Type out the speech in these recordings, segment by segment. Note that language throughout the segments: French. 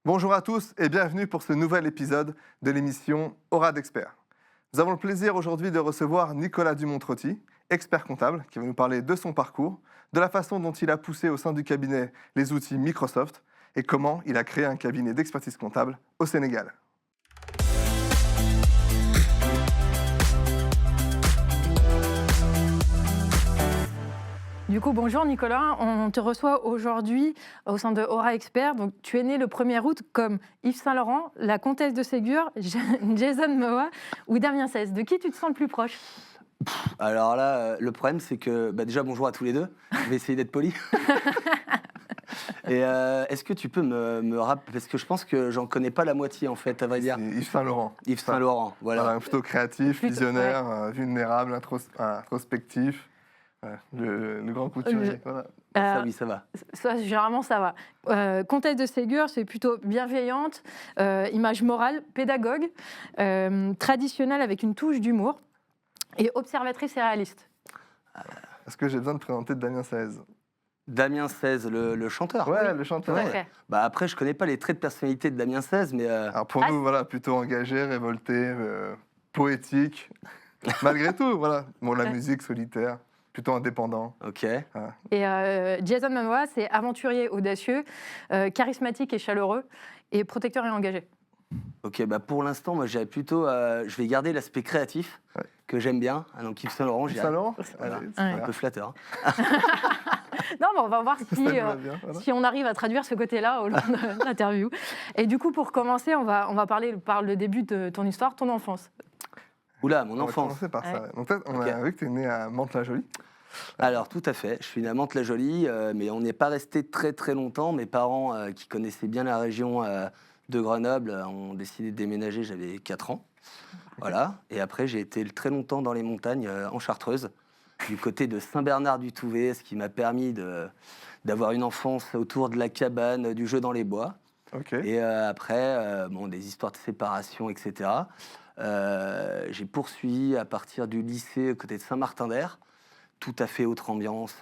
Bonjour à tous et bienvenue pour ce nouvel épisode de l'émission Aura d'experts. Nous avons le plaisir aujourd'hui de recevoir Nicolas Dumont-Trotti, expert comptable, qui va nous parler de son parcours, de la façon dont il a poussé au sein du cabinet les outils Microsoft et comment il a créé un cabinet d'expertise comptable au Sénégal. Du coup, bonjour Nicolas, on te reçoit aujourd'hui au sein de Aura Expert. Donc, tu es né le 1er août comme Yves Saint-Laurent, la comtesse de Ségur, Jason Momoa ou Damien Cèze. De qui tu te sens le plus proche? Alors là, le problème, c'est que déjà bonjour à tous les deux. Je vais essayer d'être poli. Et est-ce que tu peux me rappeler, parce que je pense que j'en connais pas la moitié en fait, à vrai dire. C'est Yves Saint-Laurent. Yves Saint-Laurent, voilà. Plutôt créatif, visionnaire, vulnérable, introspectif. Le grand couturier. Voilà. Ça oui, ça va. Généralement, ça va. Comtesse de Ségur, c'est plutôt bienveillante, image morale, pédagogue, traditionnelle avec une touche d'humour et observatrice et réaliste. Est-ce que j'ai besoin de présenter Damien Cèze? Damien Cèze, le chanteur. Ouais, le chanteur. Tout à Ouais. fait. Bah après, je connais pas les traits de personnalité de Damien Cèze, mais Alors pour nous, voilà, plutôt engagé, révolté, poétique. Malgré tout, voilà. Bon, la musique solitaire, plutôt indépendant. ok. Et Jason Momoa, c'est aventurier audacieux, charismatique et chaleureux, et protecteur et engagé. Ok, bah pour l'instant, moi, j'irais plutôt, je vais garder l'aspect créatif Ouais. que j'aime bien. Ah, donc Yves Saint-Laurent, je Yves dirais. Saint-Laurent. Voilà. Allez, Un super. peu flatteur. Non, mais on va voir Ça si, me va bien, voilà. si on arrive à traduire ce côté-là au long de l'interview. Et du coup, pour commencer, on va parler par le début de ton histoire, ton enfance. Oula, mon On va enfance. commencer par ça. Ouais. Donc, peut-être, on Ok. a vu que tu es né à Mantes-la-Jolie. Alors, tout à fait. Je suis né à Mantes-la-Jolie, mais on n'est pas resté très très longtemps. Mes parents, qui connaissaient bien la région de Grenoble, ont décidé de déménager, j'avais 4 ans. Voilà. Et après, j'ai été très longtemps dans les montagnes, en Chartreuse, du côté de Saint-Bernard-du-Touvet, ce qui m'a permis d'avoir une enfance autour de la cabane, du jeu dans les bois. Ok. Et après, des histoires de séparation, etc. J'ai poursuivi à partir du lycée côté de Saint-Martin-d'Air, tout à fait autre ambiance,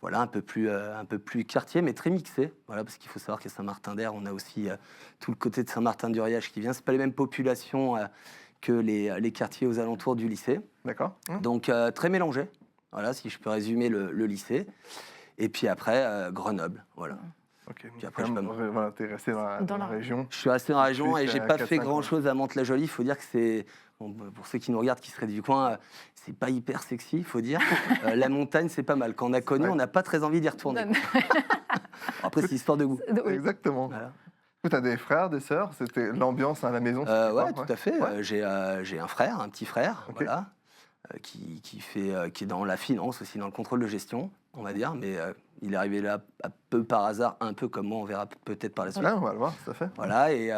voilà, un peu plus quartier, mais très mixé, voilà, parce qu'il faut savoir qu'à Saint-Martin-d'Air, on a aussi tout le côté de Saint-Martin-du-Riage qui vient. C'est pas les mêmes populations que les quartiers aux alentours du lycée, D'accord. donc très mélangé. Voilà, si je peux résumer le lycée. Et puis après, Grenoble, voilà. Ok. Puis après, Quand je même, voilà, tu es resté dans la région. Je suis resté dans la région et j'ai Jusqu'à pas 4-5 fait ans. grand-chose à Mantes-la-Jolie. Il faut dire que c'est, bon, pour ceux qui nous regardent, qui seraient du coin, c'est pas hyper sexy, il faut dire. La montagne, c'est pas mal. Quand on a connu, Ouais. on n'a pas très envie d'y retourner. Après, c'est histoire de goût. Oui. Exactement. Voilà. Tu as des frères, des sœurs? C'était l'ambiance à la maison? c'était Ouais, quoi? tout à fait. Ouais. J'ai un frère, un petit frère, Ok. voilà, qui est dans la finance aussi, dans le contrôle de gestion, on va dire. Mais il est arrivé là un peu par hasard, un peu comme moi, on verra peut-être par la suite. Là, on va le voir, tout à fait. Voilà, et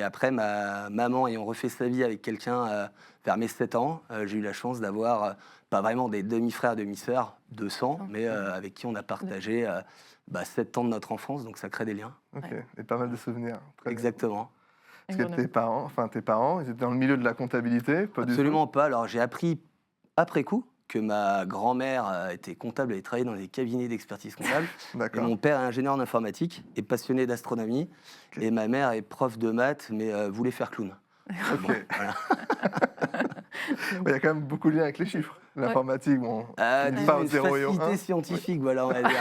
après, ma maman ayant refait sa vie avec quelqu'un vers mes 7 ans, j'ai eu la chance d'avoir, pas vraiment des demi-frères, demi-sœurs de sang, mais avec qui on a partagé 7 ans de notre enfance, donc ça crée des liens. Ok. Ouais. Et pas mal de souvenirs. Très bien. Exactement. Parce que tes parents, ils étaient dans le milieu de la comptabilité? Pas du tout. Absolument pas. Alors, j'ai appris après coup que ma grand-mère était comptable, elle travaillait dans des cabinets d'expertise comptable. Et D'accord. mon père est ingénieur en informatique et passionné d'astronomie. Ok. Et ma mère est prof de maths, mais voulait faire clown. Ok. Bon, voilà. Il y a quand même beaucoup de liens avec les chiffres. L'informatique, bon, une Disons pas au une 0 et au 1. facilité scientifique, voilà, on va dire.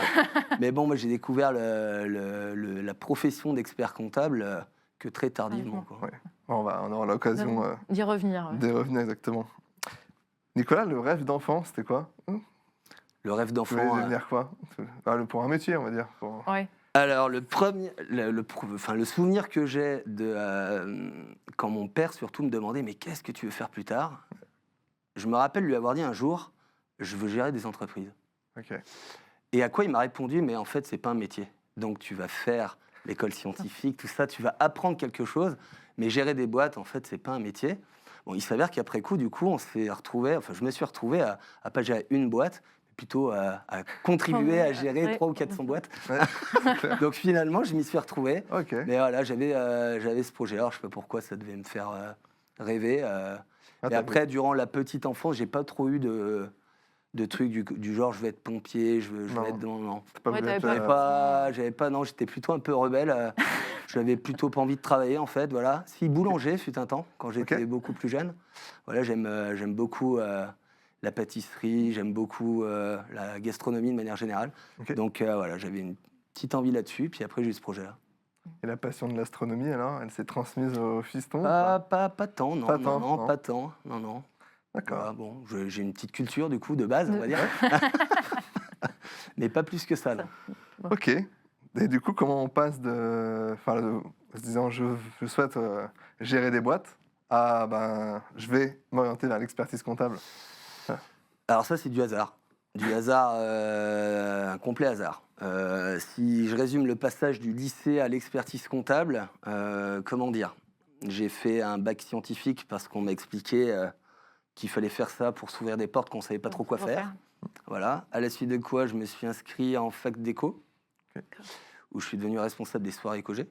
Mais bon, moi, j'ai découvert la profession d'expert comptable que très tardivement, quoi. Ouais. On aura l'occasion D'y revenir. Ouais. d'y revenir exactement. Nicolas, le rêve d'enfant, c'était quoi? Le rêve Tu d'enfant. voulais devenir quoi? Pour un métier, on va dire. Ouais. Alors, le souvenir que j'ai de quand mon père surtout me demandait mais qu'est-ce que tu veux faire plus tard, je me rappelle lui avoir dit un jour je veux gérer des entreprises. Ok. Et à quoi il m'a répondu mais en fait c'est pas un métier. Donc tu vas faire l'école scientifique, tout ça, tu vas apprendre quelque chose, mais gérer des boîtes en fait c'est pas un métier. Bon, il s'avère qu'après coup du coup je me suis retrouvé à pas gérer une boîte, plutôt à contribuer à gérer Ouais. 300 ou 400 boîtes. Ouais, c'est clair. Donc finalement, je m'y suis retrouvé. Ok. Mais voilà, j'avais ce projet. Alors je sais pas pourquoi ça devait me faire rêver. Ah, Et t'as après, durant la petite enfance, j'ai pas trop eu de trucs du genre je vais être pompier, je Non. vais être dans... Non. C'est pas Ouais, voulu t'avais être, J'avais pas, non, j'étais plutôt un peu rebelle. J'avais plutôt pas envie de travailler, en fait, voilà. Si, boulanger, fut un temps, quand j'étais Ok. beaucoup plus jeune. Voilà, j'aime beaucoup la pâtisserie, j'aime beaucoup la gastronomie de manière générale. Ok. Donc, voilà, j'avais une petite envie là-dessus, puis après, j'ai eu ce projet-là. Et la passion de l'astronomie, alors, elle s'est transmise au fiston ou Pas tant, non, Pas non, tant, non, non. pas tant, non, non. D'accord. Voilà, bon, j'ai une petite culture, du coup, de base, on va dire. Mais pas plus que ça, non. Ok. Et du coup, comment on passe en se disant je souhaite gérer des boîtes à je vais m'orienter vers l'expertise comptable. Alors ça, c'est du hasard. Du hasard, un complet hasard. Si je résume le passage du lycée à l'expertise comptable, comment dire? J'ai fait un bac scientifique parce qu'on m'a expliqué qu'il fallait faire ça pour s'ouvrir des portes qu'on ne savait pas trop quoi faire. Voilà. À la suite de quoi, je me suis inscrit en fac d'éco, où je suis devenu responsable des soirées éco-G,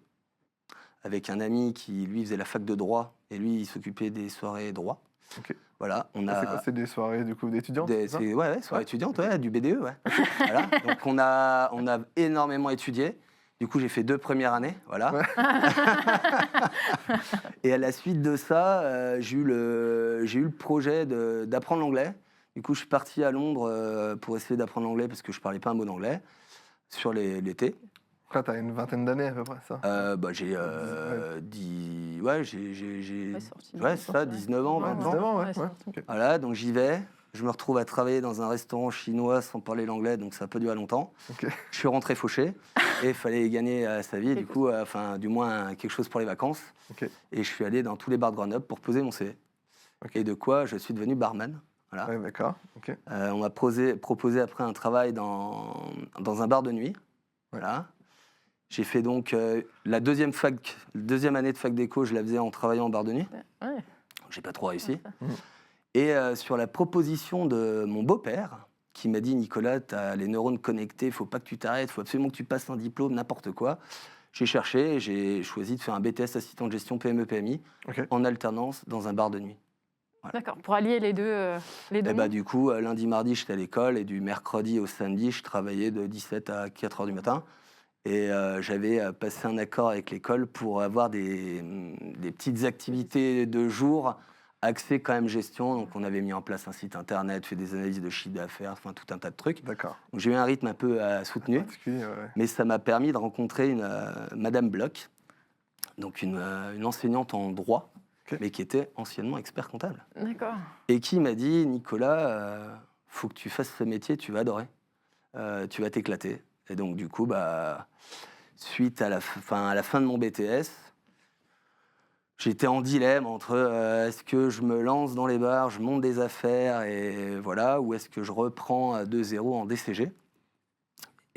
avec un ami qui, lui, faisait la fac de droit, et lui, il s'occupait des soirées droit. Ok. Voilà, on C'est quoi? a... C'est des soirées du coup d'étudiants c'est ça Ouais, soirée étudiante, ouais, du BDE, ouais. Voilà. Donc on a énormément étudié. Du coup, j'ai fait 2 premières années, voilà. Ouais. Et à la suite de ça, j'ai eu le projet d'apprendre l'anglais. Du coup, je suis parti à Londres pour essayer d'apprendre l'anglais parce que je parlais pas un mot d'anglais sur l'été. Là, t'as une vingtaine d'années à peu près, ça. J'ai Ouais. 10... Ouais, j'ai... sorti Ouais, c'est ça, 19 ans, Ouais, 20 ans. 19 ans, ouais. c'est Ouais. sorti. Ok. Voilà, donc j'y vais. Je me retrouve à travailler dans un restaurant chinois sans parler l'anglais, donc ça n'a pas duré longtemps. Ok. Je suis rentré fauché et il fallait gagner sa vie, du coup, enfin, du moins quelque chose pour les vacances. Ok. Et je suis allé dans tous les bars de Grenoble pour poser mon CV. Ok. Et de quoi je suis devenu barman. Voilà. Ouais, d'accord. Ok. On m'a proposé après un travail dans un bar de nuit. Voilà. J'ai fait donc la deuxième année de fac d'éco, je la faisais en travaillant en bar de nuit. Ouais. J'ai pas trop réussi. Mhm. Et sur la proposition de mon beau-père, qui m'a dit « Nicolas, tu as les neurones connectés, il faut pas que tu t'arrêtes, il faut absolument que tu passes un diplôme, n'importe quoi », j'ai cherché et j'ai choisi de faire un BTS assistant de gestion PME-PMI Ok. en alternance dans un bar de nuit. D'accord, pour allier les deux. Et mondes. du coup, lundi, mardi, j'étais à l'école et du mercredi au samedi, je travaillais de 17 à 4 heures du matin. Et j'avais passé un accord avec l'école pour avoir des petites activités de jour axées quand même gestion. Donc on avait mis en place un site internet, fait des analyses de chiffre d'affaires, enfin tout un tas de trucs. D'accord. Donc j'ai eu un rythme un peu soutenu, Particulier, ouais. mais ça m'a permis de rencontrer Madame Bloch, donc une enseignante en droit, Ok. mais qui était anciennement expert comptable. D'accord. Et qui m'a dit, Nicolas, faut que tu fasses ce métier, tu vas adorer, tu vas t'éclater. Et donc du coup, suite à la fin de mon BTS, j'étais en dilemme entre est-ce que je me lance dans les bars, je monte des affaires, et voilà, ou est-ce que je reprends de zéro en DCG.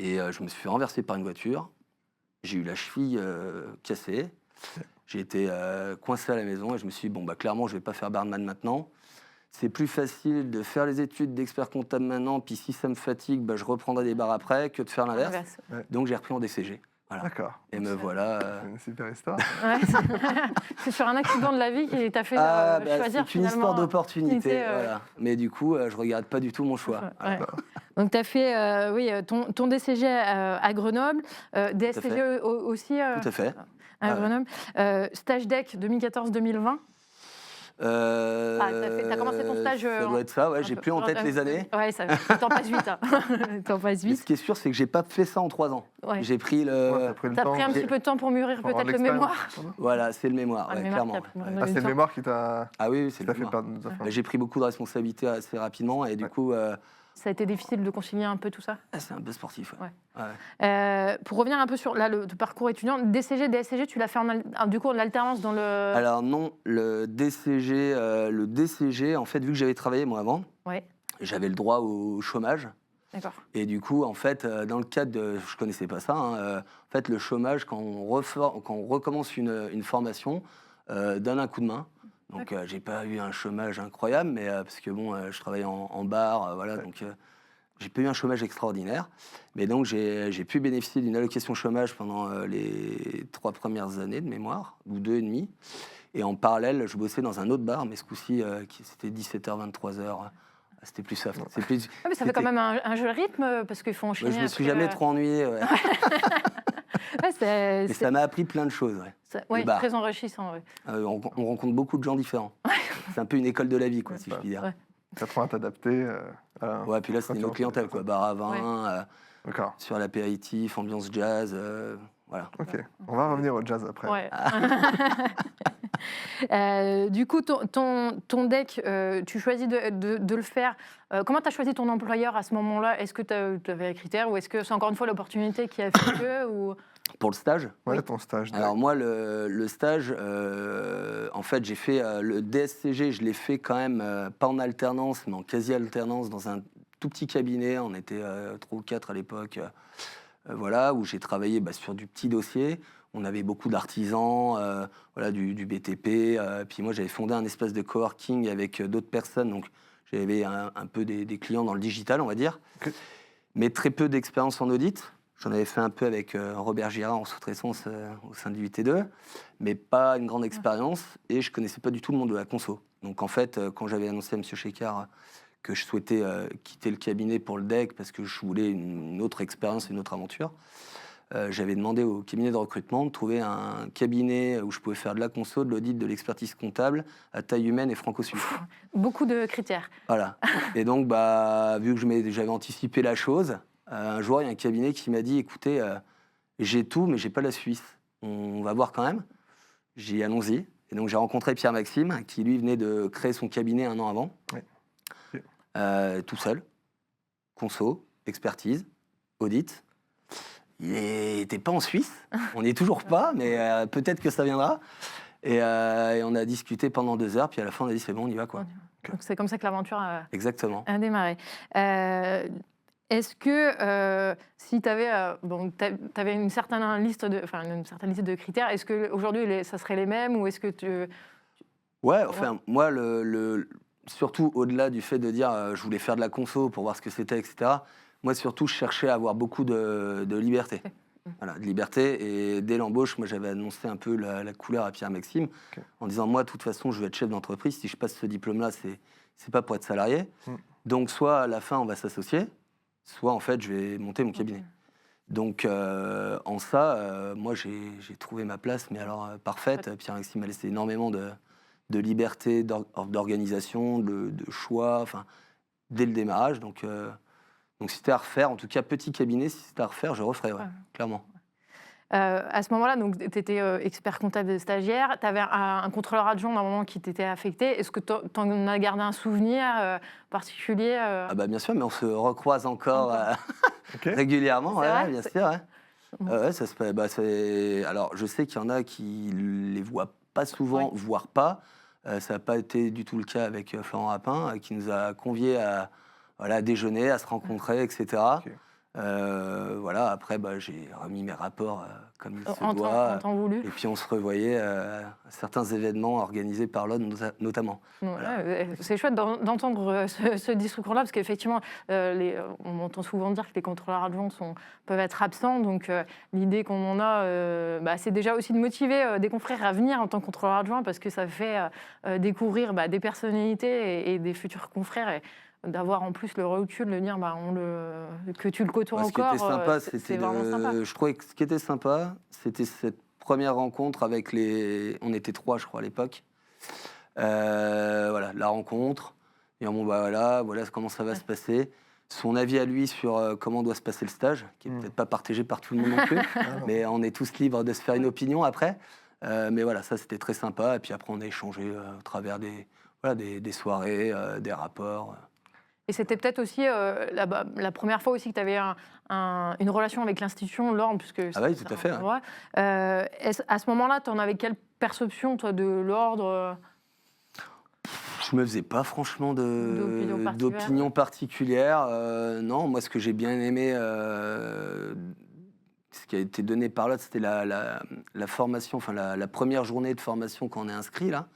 Et je me suis fait renverser par une voiture, j'ai eu la cheville cassée, j'ai été coincé à la maison et je me suis dit, clairement, je ne vais pas faire barman maintenant. C'est plus facile de faire les études d'expert comptable maintenant, puis si ça me fatigue, je reprendrai des bars après, que de faire l'inverse. Inverse. Donc j'ai repris en DCG. Voilà. D'accord. Et me voilà. C'est une super histoire. Ouais, c'est sur un accident de la vie qui t'a fait choisir c'est une histoire finalement. d'opportunité. ouais. Voilà. Mais du coup, je regrette pas du tout mon choix. Ouais. Voilà. Donc tu as fait ton DCG à Grenoble, DSCG aussi Tout à fait. à Grenoble, stage DEC 2014-2020. T'as commencé ton stage. Ça doit être ça, ouais. J'ai plus en tête les années. Ouais, le temps passe vite. Le temps passe Mais vite. ce qui est sûr, c'est que j'ai pas fait ça en 3 ans. Ouais. J'ai pris Ouais, t'as T'as pris un petit peu de temps pour mûrir pour avoir peut-être de le l'expérience. mémoire. Voilà, c'est le mémoire, Ah, le ouais, mémoire clairement. qui t'a pris Ouais. vraiment Ah, c'est du le temps. mémoire qui t'a Ah oui, c'est le fait mémoire. perdre des enfants. J'ai pris beaucoup de responsabilités assez rapidement et du coup, Ça a été difficile de concilier un peu tout ça. c'est un peu sportif. Ouais. Ouais. Ouais. Pour revenir un peu sur le parcours étudiant, DCG, DSCG, tu l'as fait du coup en alternance dans le. Alors non, le DCG, en fait, vu que j'avais travaillé moi avant, Ouais, j'avais le droit au chômage. d'accord. Et du coup, en fait, dans le cadre de... Je connaissais pas ça. En fait, le chômage, quand on recommence une formation, donne un coup de main. Donc, j'ai pas eu un chômage incroyable, mais parce que je travaillais en bar, voilà. Ouais. Donc, j'ai pas eu un chômage extraordinaire. Mais donc, j'ai pu bénéficier d'une allocation chômage pendant les 3 premières années de mémoire, ou 2 et demi. Et en parallèle, je bossais dans un autre bar, mais ce coup-ci, c'était 17h, 23h C'était plus soft. Mais ça fait quand même un jeu de rythme parce qu'il faut enchaîner. Moi, je me suis jamais trop ennuyé. Ouais. Ouais, Mais ça m'a appris plein de choses. Oui, très enrichissant. Ouais. On rencontre beaucoup de gens différents. C'est un peu une école de la vie, quoi, si je puis dire. Ouais. Tu apprends à t'adapter. Ouais, puis là, c'était nos clientèles, quoi. Bar à vin, D'accord. sur l'apéritif, ambiance jazz, voilà. Ok, on va revenir au jazz après. Ouais. Du coup, ton deck, tu choisis de le faire. Comment tu as choisi ton employeur à ce moment-là? Est-ce que tu avais un critère ou est-ce que c'est encore une fois l'opportunité qui a fait que ou... Pour le stage? Ouais, Oui. ton stage. Alors moi, le stage, en fait, j'ai fait le DSCG, je l'ai fait quand même, pas en alternance, mais en quasi-alternance dans un tout petit cabinet. On était 3 ou 4 à l'époque, voilà, où j'ai travaillé sur du petit dossier. On avait beaucoup d'artisans, voilà, du BTP. Puis moi, j'avais fondé un espace de coworking avec d'autres personnes. Donc, j'avais un peu des clients dans le digital, on va dire. Okay. Mais très peu d'expérience en audit. J'en avais fait un peu avec Robert Girard en sous-traitance au sein du UT2, mais pas une grande expérience. Et je connaissais pas du tout le monde de la conso. Donc, en fait, quand j'avais annoncé à M. Chécard que je souhaitais quitter le cabinet pour le DEC parce que je voulais une autre expérience, une autre aventure, j'avais demandé au cabinet de recrutement de trouver un cabinet où je pouvais faire de la conso, de l'audit, de l'expertise comptable, à taille humaine et franco-suisse. Beaucoup de critères. Voilà. Et donc, vu que j'avais anticipé la chose, un jour, il y a un cabinet qui m'a dit, écoutez, j'ai tout, mais j'ai pas la Suisse. On va voir quand même. J'ai dit, allons-y. Et donc, j'ai rencontré Pierre-Maxime, qui, lui, venait de créer son cabinet 1 an avant. Ouais. Tout seul. Conso, expertise, audit. Il n'était pas en Suisse, on n'y est toujours pas, mais peut-être que ça viendra. Et on a discuté pendant 2 heures, puis à la fin on a dit c'est bon, on y va quoi. Donc c'est comme ça que l'aventure a démarré. Est-ce que si tu avais une certaine liste de critères, est-ce qu'aujourd'hui ça serait les mêmes ou est-ce que tu... Ouais, enfin moi, surtout au-delà du fait de dire je voulais faire de la conso pour voir ce que c'était, etc., moi, surtout, je cherchais à avoir beaucoup de liberté. Voilà, de liberté. Et dès l'embauche, moi, j'avais annoncé un peu la couleur à Pierre-Maxime, en disant, moi, de toute façon, je veux être chef d'entreprise. Si je passe ce diplôme-là, c'est pas pour être salarié. Donc, soit à la fin, on va s'associer, soit, en fait, je vais monter mon cabinet. Donc, en ça, moi, j'ai trouvé ma place, mais alors parfaite. Pierre-Maxime m'a laissé énormément de liberté, d'organisation, de choix, dès le démarrage. Donc, si c'était à refaire, en tout cas petit cabinet, si c'était à refaire, je referais, clairement. À ce moment-là, tu étais expert comptable de stagiaire, tu avais un contrôleur adjoint d'un moment qui t'était affecté. Est-ce que tu en as gardé un souvenir particulier Bien sûr, mais on se recroise encore régulièrement, bien sûr. Ouais. Ça se fait, alors, je sais qu'il y en a qui les voient pas souvent, voire pas. Ça n'a pas été du tout le cas avec Florent Rapin, qui nous a conviés à déjeuner, à se rencontrer, etc. Okay. Voilà, après, j'ai remis mes rapports comme il se doit. En temps voulu. Et puis, on se revoyait à certains événements organisés par l'ONU, notamment. Voilà. C'est chouette d'entendre ce discours-là, parce qu'effectivement, on entend souvent dire que les contrôleurs adjoints peuvent être absents. Donc, l'idée qu'on en a, c'est déjà aussi de motiver des confrères à venir en tant que contrôleur adjoint, parce que ça fait découvrir des personnalités et des futurs confrères. Et, d'avoir en plus le recul de dire que tu le côtoies encore, c'est vraiment sympa. Je trouvais que ce qui était sympa, c'était cette première rencontre avec on était 3, je crois, à l'époque. Voilà, la rencontre. Et voilà comment ça va se passer. Son avis à lui sur comment doit se passer le stage, qui n'est peut-être pas partagé par tout le monde non plus, mais on est tous libres de se faire une opinion après. Mais voilà, ça c'était très sympa. Et puis après, on a échangé au travers des soirées, des rapports. Et c'était peut-être aussi la première fois aussi que tu avais une relation avec l'institution, l'ordre, puisque... Ah oui, tout à fait. Ouais. À ce moment-là, tu en avais quelle perception, toi, de l'ordre Je me faisais pas franchement d'opinion particulière. Non, moi, ce que j'ai bien aimé, ce qui a été donné par l'autre, c'était la formation, la première journée de formation quand on est inscrit, là.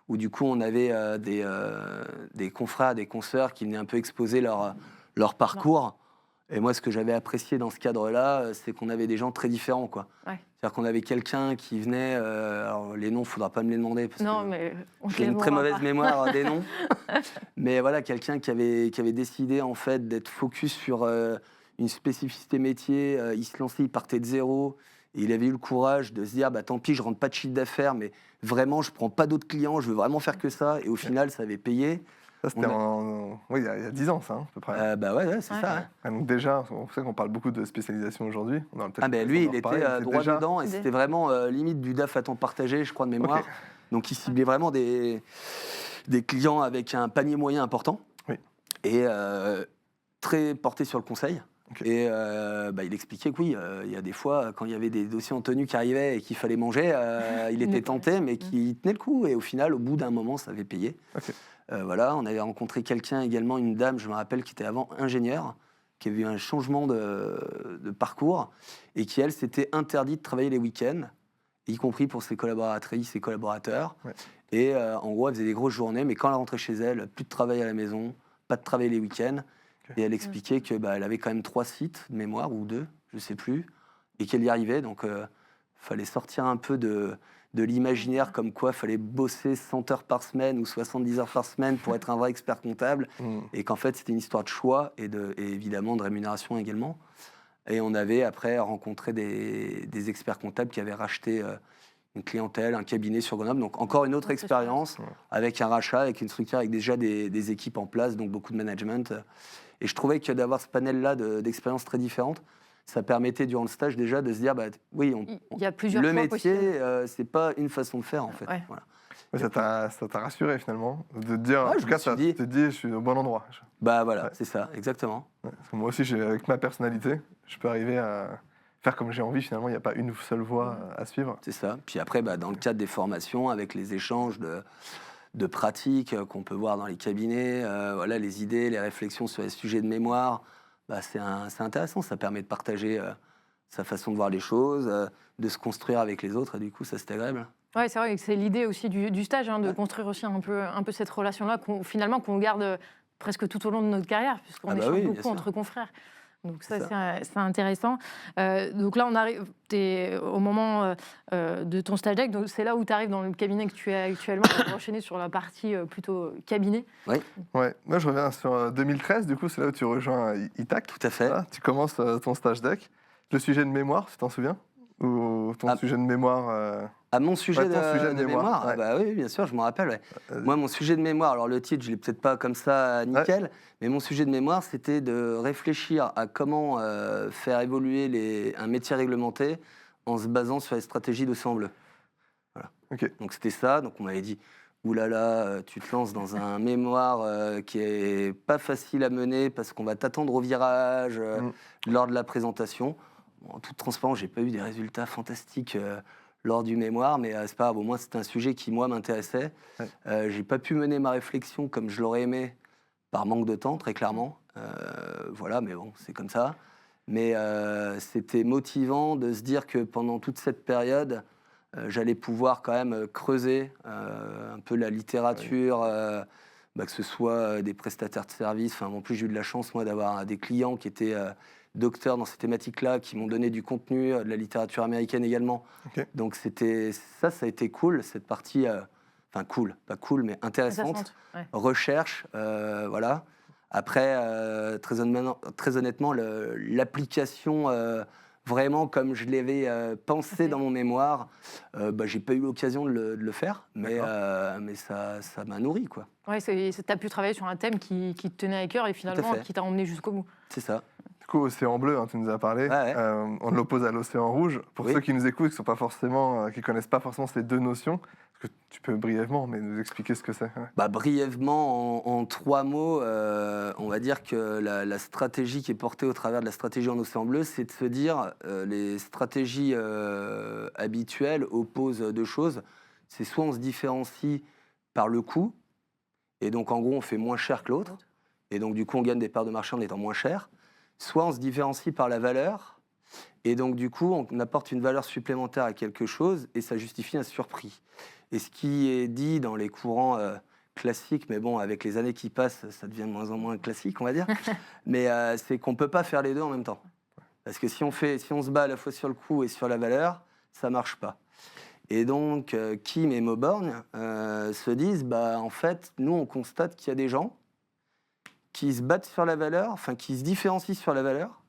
Où du coup on avait des confrères, des consoeurs qui venaient un peu exposer leur parcours. Et moi, ce que j'avais apprécié dans ce cadre-là, c'est qu'on avait des gens très différents, quoi. Ouais. C'est-à-dire qu'on avait quelqu'un qui venait... alors, les noms, il ne faudra pas me les demander, parce Non, que mais on te j'ai les une très demandera mauvaise pas. mémoire des noms. Mais voilà, quelqu'un qui avait décidé, en fait, d'être focus sur une spécificité métier. Il se lançait, il partait de zéro. Et il avait eu le courage de se dire, bah, tant pis, je ne rentre pas de chiffre d'affaires, mais vraiment, je ne prends pas d'autres clients, je veux vraiment faire que ça. Et au final, ça avait payé. Ça, c'était oui, il y a 10 ans, ça, à peu près. Bah ouais, c'est Ouais. ça. Hein. Ah, donc déjà, on sait qu'on parle beaucoup de spécialisation aujourd'hui. On aura peut-être Ah ben l'occasion lui, d'en il reparler, était mais c'est droit déjà- dedans et Idée. c'était vraiment limite du DAF à temps partagé, je crois, de mémoire. Ok. Donc il ciblait vraiment des clients avec un panier moyen important Oui. et très porté sur le conseil. Ok. Et il expliquait que oui, il y a des fois, quand il y avait des dossiers en tenue qui arrivaient et qu'il fallait manger, il était tenté, mais qu'il tenait le coup. Et au final, au bout d'un moment, ça avait payé. Ok. Voilà, on avait rencontré quelqu'un également, une dame, je me rappelle, qui était avant ingénieure, qui avait eu un changement de parcours et qui, elle, s'était interdit de travailler les week-ends, y compris pour ses collaboratrices et collaborateurs. Ouais. Et en gros, elle faisait des grosses journées, mais quand elle rentrait chez elle, plus de travail à la maison, pas de travail les week-ends. Ok. Et elle expliquait que elle avait quand même 3 sites de mémoire, ou 2, je sais plus, et qu'elle y arrivait. Donc, fallait sortir un peu de l'imaginaire, comme quoi fallait bosser 100 heures par semaine ou 70 heures par semaine pour être un vrai expert comptable, et qu'en fait, c'était une histoire de choix et évidemment de rémunération également. Et on avait après rencontré des experts comptables qui avaient racheté une clientèle, un cabinet sur Grenoble. Donc encore une autre expérience avec un rachat, avec une structure, avec déjà des équipes en place, donc beaucoup de management. Et je trouvais que d'avoir ce panel-là d'expériences très différentes, ça permettait durant le stage déjà de se dire, oui, Il y a plusieurs le choix métier, c'est pas une façon de faire en fait. Ouais. Voilà. Mais ça t'a rassuré finalement de te dire, Ouais, en je tout me cas, suis ça dit- te dit, je suis au bon endroit. Bah voilà, Ouais. c'est ça, exactement. Ouais, parce que moi aussi, avec ma personnalité, je peux arriver à faire comme j'ai envie. Finalement, il n'y a pas une seule voie à suivre. C'est ça. Puis après, dans le cadre des formations, avec les échanges de pratiques qu'on peut voir dans les cabinets, voilà, les idées, les réflexions sur les sujets de mémoire, c'est intéressant. Ça permet de partager sa façon de voir les choses, de se construire avec les autres. Et du coup, ça, c'est agréable. Oui, c'est vrai que c'est l'idée aussi du stage, de Ouais. construire aussi un peu cette relation-là, finalement qu'on garde presque tout au long de notre carrière, puisqu'on échange oui, bien beaucoup sûr. entre confrères. Donc ça, C'est c'est intéressant. Donc là, on arrive, t'es au moment de ton stage deck, donc c'est là où tu arrives dans le cabinet que tu es actuellement, pour enchaîner sur la partie plutôt cabinet. Ouais. Moi, je reviens sur 2013. Du coup, c'est là où tu rejoins ITAC. Tout à fait. Voilà, tu commences ton stage deck. Le sujet de mémoire, tu t'en souviens? Ou ton sujet de mémoire À mon sujet, Ouais, ton sujet de mémoire, ouais. Oui, bien sûr, je me rappelle. Ouais. Moi, mon sujet de mémoire, alors le titre, je ne l'ai peut-être pas comme ça nickel, mais mon sujet de mémoire, c'était de réfléchir à comment faire évoluer un métier réglementé en se basant sur les stratégies d'Océan Bleu. Voilà. Ok. Donc c'était ça, donc on m'avait dit, oulala, tu te lances dans un mémoire qui est pas facile à mener parce qu'on va t'attendre au virage lors de la présentation. Bon, en toute transparence, j'ai pas eu des résultats fantastiques lors du mémoire, mais c'est pas grave, au moins c'était un sujet qui, moi, m'intéressait. Ouais. J'ai pas pu mener ma réflexion comme je l'aurais aimé, par manque de temps, très clairement. Voilà, mais bon, c'est comme ça. Mais c'était motivant de se dire que pendant toute cette période, j'allais pouvoir quand même creuser un peu la littérature, que ce soit des prestataires de services. Enfin, en plus, j'ai eu de la chance, moi, d'avoir des clients qui étaient docteurs dans ces thématiques-là, qui m'ont donné du contenu, de la littérature américaine également. Ok. Donc ça a été cool, cette partie, enfin cool, pas cool, mais intéressante. Ouais. Recherche, voilà. Après, très honnêtement, l'application, vraiment comme je l'avais pensé dans mon mémoire, j'ai pas eu l'occasion de le faire, mais ça m'a nourri, quoi. Ouais, tu as pu travailler sur un thème qui te tenait à cœur et finalement fait. qui t'a emmené jusqu'au bout. C'est ça. Du coup, Océan Bleu, tu nous as parlé. Ouais. On l'oppose à l'Océan Rouge. Pour Oui. ceux qui nous écoutent, qui ne connaissent pas forcément ces deux notions, est-ce que tu peux brièvement nous expliquer ce que c'est? Ouais. Brièvement, en 3 mots, on va dire que la stratégie qui est portée au travers de la stratégie en Océan Bleu, c'est de se dire les stratégies habituelles opposent 2 choses. C'est soit on se différencie par le coût, et donc en gros on fait moins cher que l'autre, et donc du coup on gagne des parts de marché en étant moins cher, soit on se différencie par la valeur, et donc du coup on apporte une valeur supplémentaire à quelque chose, et ça justifie un surprix. Et ce qui est dit dans les courants classique, mais bon, avec les années qui passent, ça devient de moins en moins classique, on va dire. Mais c'est qu'on ne peut pas faire les deux en même temps. Parce que si on se bat à la fois sur le coût et sur la valeur, ça ne marche pas. Et donc, Kim et Mauborgne se disent, en fait, nous, on constate qu'il y a des gens qui se battent sur la valeur, enfin, qui se différencient sur la valeur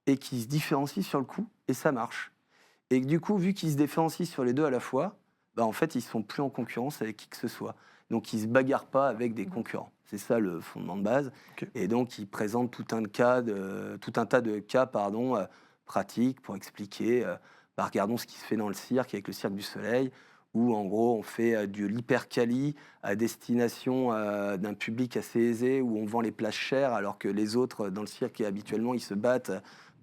et qui se différencient sur le coût, et ça marche. Et que, du coup, vu qu'ils se différencient sur les deux à la fois, en fait, ils ne sont plus en concurrence avec qui que ce soit. Donc, ils ne se bagarrent pas avec des concurrents. C'est ça le fondement de base. Okay. Et donc, ils présentent tout un tas de cas pratiques pour expliquer, regardons ce qui se fait dans le cirque, avec le Cirque du Soleil, où, en gros, on fait de l'hypercali à destination d'un public assez aisé, où on vend les places chères, alors que les autres, dans le cirque, habituellement, ils se battent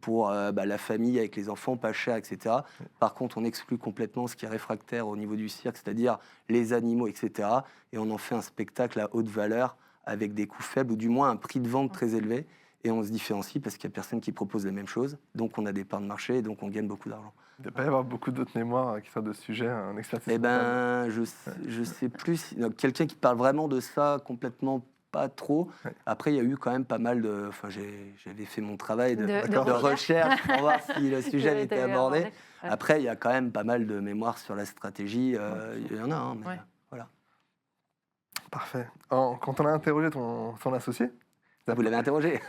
pour la famille avec les enfants, pas cher, etc. Par contre, on exclut complètement ce qui est réfractaire au niveau du cirque, c'est-à-dire les animaux, etc. Et on en fait un spectacle à haute valeur avec des coûts faibles, ou du moins un prix de vente très élevé. Et on se différencie parce qu'il n'y a personne qui propose la même chose. Donc, on a des parts de marché et donc on gagne beaucoup d'argent. Il doit pas y avoir beaucoup d'autres mémoires qui sortent de ce sujet, un expertise. Je sais plus. Quelqu'un qui parle vraiment de ça complètement pas trop. Ouais. Après, il y a eu quand même pas mal de... Enfin, j'avais fait mon travail de recherche pour voir si le sujet avait été abordé. Ouais. Après, il y a quand même pas mal de mémoires sur la stratégie. Il y en a, mais voilà. Parfait. Quand on a interrogé ton associé... Vous l'avez interrogé.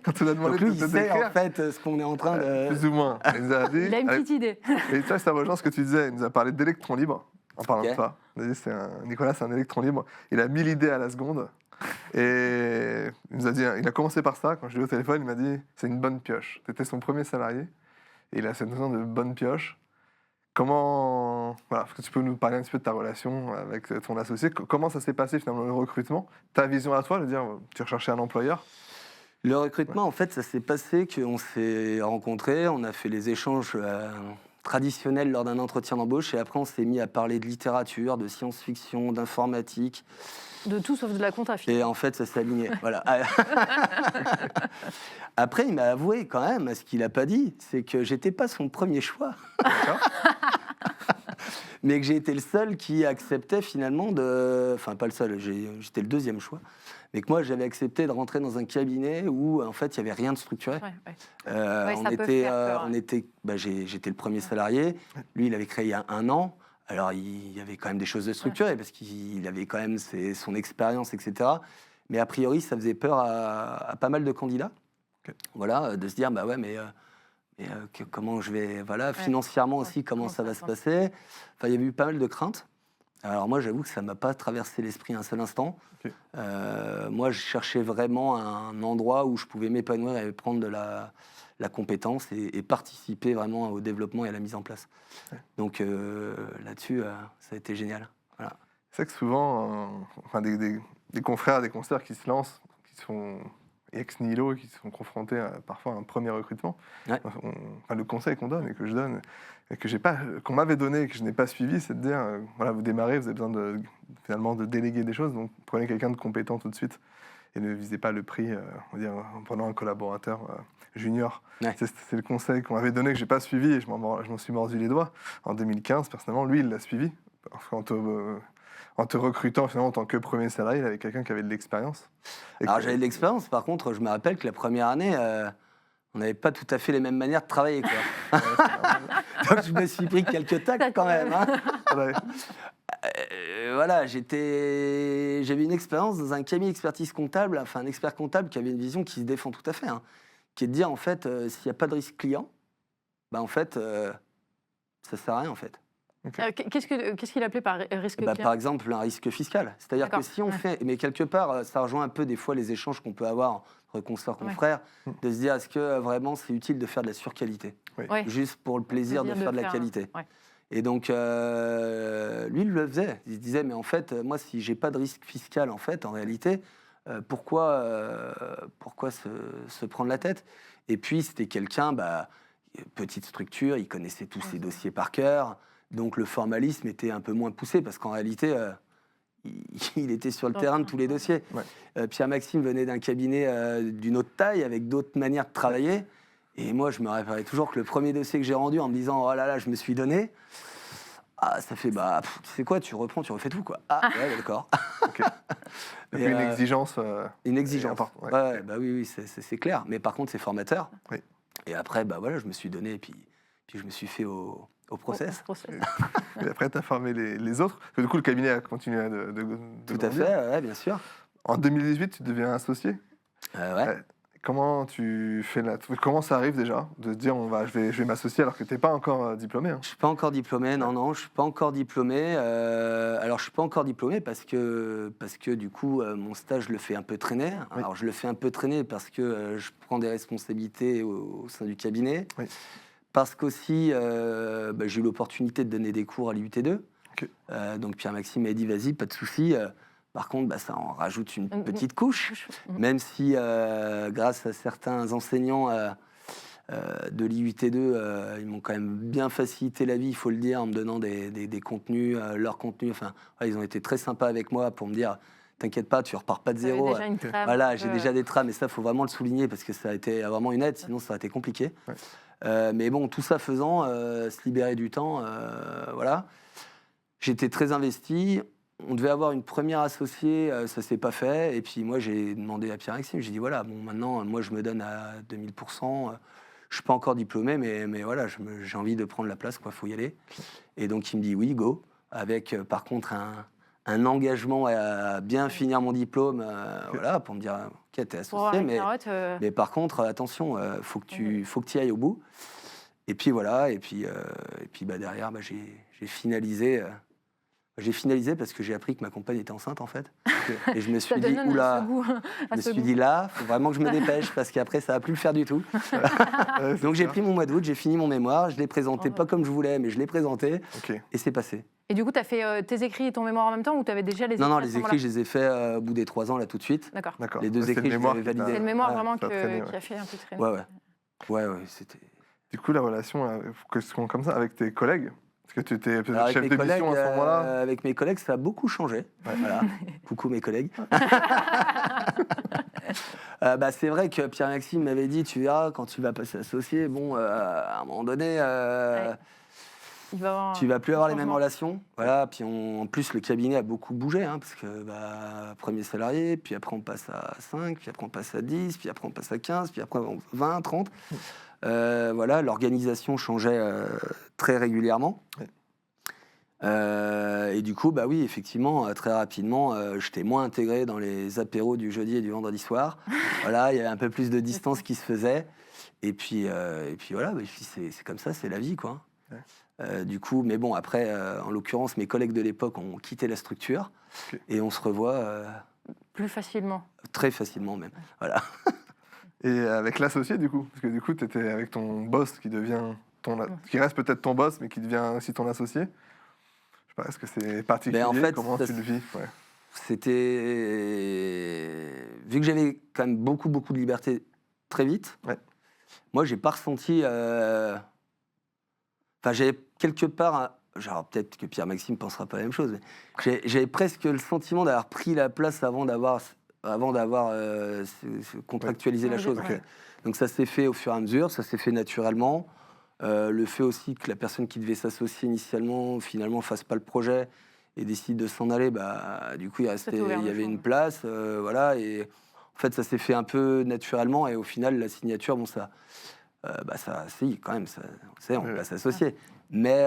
Quand on a demandé donc lui, il sait en fait ce qu'on est en train de... Plus ou moins. Il a une petite idée. Et ça, ça rejoint ce que tu disais. Il nous a parlé d'électrons libres. En parlant de ça, Nicolas, c'est un électron libre. Il a 1000 idées à la seconde. Et il nous a dit, il a commencé par ça. Quand je l'ai eu au téléphone, il m'a dit, c'est une bonne pioche. Tu étais son premier salarié. Et il a cette notion de bonne pioche. Comment... Voilà, est-ce que tu peux nous parler un petit peu de ta relation avec ton associé? Comment ça s'est passé finalement le recrutement? Ta vision à toi, de dire, tu recherchais un employeur? Le recrutement, en fait, ça s'est passé qu'on s'est rencontrés, on a fait les échanges traditionnels lors d'un entretien d'embauche, et après on s'est mis à parler de littérature, de science-fiction, d'informatique. De tout sauf de la compta. Et en fait, ça s'est aligné. Voilà. Après, il m'a avoué quand même, ce qu'il n'a pas dit, c'est que j'étais pas son premier choix. Mais que j'ai été le seul qui acceptait finalement de... Enfin, pas le seul, j'étais le deuxième choix. Mais que moi, j'avais accepté de rentrer dans un cabinet où, en fait, il n'y avait rien de structuré. J'étais le premier salarié. Lui, il avait créé il y a 1 an. Alors, il y avait quand même des choses de structurées, parce qu'il avait quand même son expérience, etc. Mais a priori, ça faisait peur à pas mal de candidats. Okay. Voilà, de se dire, comment je vais... Voilà, financièrement aussi, comment ça va se passer. Enfin, il y avait eu pas mal de craintes. Alors moi, j'avoue que ça ne m'a pas traversé l'esprit un seul instant. Okay. Moi, je cherchais vraiment un endroit où je pouvais m'épanouir et prendre de la compétence et participer vraiment au développement et à la mise en place. Ouais. Donc là-dessus, ça a été génial. Voilà. C'est vrai que souvent, des confrères, des consoeurs qui se lancent, qui sont ex nihilo, qui sont confrontés parfois à un premier recrutement, le conseil qu'on donne et que je donne, et qu'on m'avait donné et que je n'ai pas suivi, c'est de dire, voilà, vous démarrez, vous avez besoin finalement de déléguer des choses, donc prenez quelqu'un de compétent tout de suite et ne visez pas le prix, on va dire, en prenant un collaborateur junior. Ouais. C'est le conseil qu'on m'avait donné que je n'ai pas suivi et je m'en suis mordu les doigts. En 2015, personnellement, lui, il l'a suivi. En te recrutant finalement en tant que premier salarié, il avait quelqu'un qui avait de l'expérience. Alors j'avais de l'expérience, par contre, je me rappelle que la première année, on n'avait pas tout à fait les mêmes manières de travailler. Quoi. Donc je me suis pris quelques tacles quand même. Hein. Voilà, j'avais une expérience dans un cabinet d'expertise comptable, enfin un expert comptable qui avait une vision qui se défend tout à fait, hein, qui est de dire en fait, s'il n'y a pas de risque client, en fait, ça ne sert à rien en fait. Okay. Qu'est-ce qu'il appelait par risque client? Par exemple, un risque fiscal. C'est-à-dire que si on fait... Mais quelque part, ça rejoint un peu des fois les échanges qu'on peut avoir entre consoeurs, confrères, de se dire, est-ce que vraiment c'est utile de faire de la surqualité? Juste pour le plaisir de faire de la qualité. Et donc, lui, il le faisait. Il se disait, mais en fait, moi, si j'ai pas de risque fiscal, en fait, en réalité, pourquoi se prendre la tête? Et puis, c'était quelqu'un, petite structure, il connaissait tous ses dossiers par cœur. Donc le formalisme était un peu moins poussé parce qu'en réalité, il était sur le terrain de tous les dossiers. Ouais. Pierre-Maxime venait d'un cabinet d'une autre taille, avec d'autres manières de travailler. Et moi, je me rappellerai toujours que le premier dossier que j'ai rendu en me disant « Oh là là, je me suis donné », Ah, ça fait, tu sais quoi, tu reprends, tu refais tout, quoi. Ah, ouais, d'accord. Ok. Donc, Et, une exigence. Une exigence. importante, ouais. Ouais, bah oui, c'est clair. Mais par contre, c'est formateur. Oui. Et après, voilà, je me suis donné, et puis je me suis fait au process. Et après, tu as formé les autres. Parce que du coup, le cabinet a continué de Tout à grandir. fait, ouais, bien sûr. En 2018, tu deviens associé. Ouais. Comment tu fais comment ça arrive déjà de se dire je vais m'associer alors que tu n'es pas encore diplômé, hein. Je suis pas encore diplômé, non, je suis pas encore diplômé. Alors, je suis pas encore diplômé parce que du coup, mon stage, je le fais un peu traîner. Oui. Alors, je le fais un peu traîner parce que je prends des responsabilités au sein du cabinet. Oui. Parce qu'aussi, j'ai eu l'opportunité de donner des cours à l'IUT2. Ok. Donc, Pierre-Maxime m'a dit, vas-y, pas de souci. Par contre, ça en rajoute une petite couche, même si, grâce à certains enseignants de l'IUT2, ils m'ont quand même bien facilité la vie, il faut le dire, en me donnant des contenus, leurs contenus. Enfin, ils ont été très sympas avec moi pour me dire, t'inquiète pas, tu repars pas de zéro. Déjà une trame, Voilà, j'ai déjà des trames, et ça, faut vraiment le souligner parce que ça a été vraiment une aide, sinon ça aurait été compliqué. Ouais. Mais bon, tout ça faisant, se libérer du temps, voilà. J'étais très investi. On devait avoir une première associée, ça s'est pas fait. Et puis moi, j'ai demandé à Pierre-Maxime, j'ai dit voilà, bon, maintenant, moi, je me donne à 2000%. Je suis pas encore diplômé, mais voilà, j'ai envie de prendre la place, quoi, faut y aller. Et donc, il me dit oui, go, avec par contre un engagement à bien finir mon diplôme, voilà, pour me dire ok, t'es associé, mais par contre, attention, faut que tu y ailles au bout. Et puis voilà, et puis derrière, j'ai finalisé. J'ai finalisé parce que j'ai appris que ma compagne était enceinte, en fait. Et je me suis dit, oula, je me suis dit là, il faut vraiment que je me dépêche parce qu'après, ça va plus le faire du tout. Donc j'ai pris mon mois d'août, j'ai fini mon mémoire, je l'ai présenté pas comme je voulais, mais je l'ai présenté et c'est passé. Et du coup, tu as fait tes écrits et ton mémoire en même temps ou tu avais déjà les écrits? Non, les écrits, je les ai faits au bout des 3 ans, là, tout de suite. D'accord. Les 2 écrits, je les avais validés. C'est le mémoire vraiment qui traîné, a fait un peu traîner. Ouais, c'était... Du coup, la relation comme ça avec tes collègues, parce que tu étais peut-être Alors, chef de mission à ce moment-là. avec mes collègues, ça a beaucoup changé. Voilà. Coucou mes collègues. C'est vrai que Pierre-Maxime m'avait dit, tu verras, quand tu vas passer associé, bon, à un moment donné, tu vas plus avoir les mêmes relations. Voilà. Puis en plus, le cabinet a beaucoup bougé, hein, parce que premier salarié, puis après on passe à 5, puis après on passe à 10, puis après on passe à 15, puis après 20, 30. Voilà, l'organisation changeait très régulièrement. Oui. Et du coup, oui, effectivement, très rapidement, j'étais moins intégré dans les apéros du jeudi et du vendredi soir. Voilà, il y avait un peu plus de distance qui se faisait. Et puis voilà, c'est comme ça, c'est la vie, quoi. Ouais. Du coup, mais bon, après, en l'occurrence, mes collègues de l'époque ont quitté la structure et on se revoit plus facilement. Très facilement même. Voilà. Et avec l'associé, du coup, parce que du coup, tu étais avec ton boss qui devient qui reste peut-être ton boss, mais qui devient aussi ton associé. Je sais pas, est-ce que c'est particulier? En fait, comment tu le vis? C'était... Vu que j'avais quand même beaucoup de liberté très vite, moi, j'ai pas ressenti... Enfin, j'avais quelque part... Genre, peut-être que Pierre-Maxime pensera pas la même chose, mais j'avais presque le sentiment d'avoir pris la place avant d'avoir contractualisé la chose. Donc ça s'est fait au fur et à mesure, ça s'est fait naturellement. Le fait aussi que la personne qui devait s'associer initialement, finalement, fasse pas le projet et décide de s'en aller, du coup, il y avait une place, voilà. Et en fait, ça s'est fait un peu naturellement. Et au final, la signature, bon, si, quand même, on peut s'associer. Mais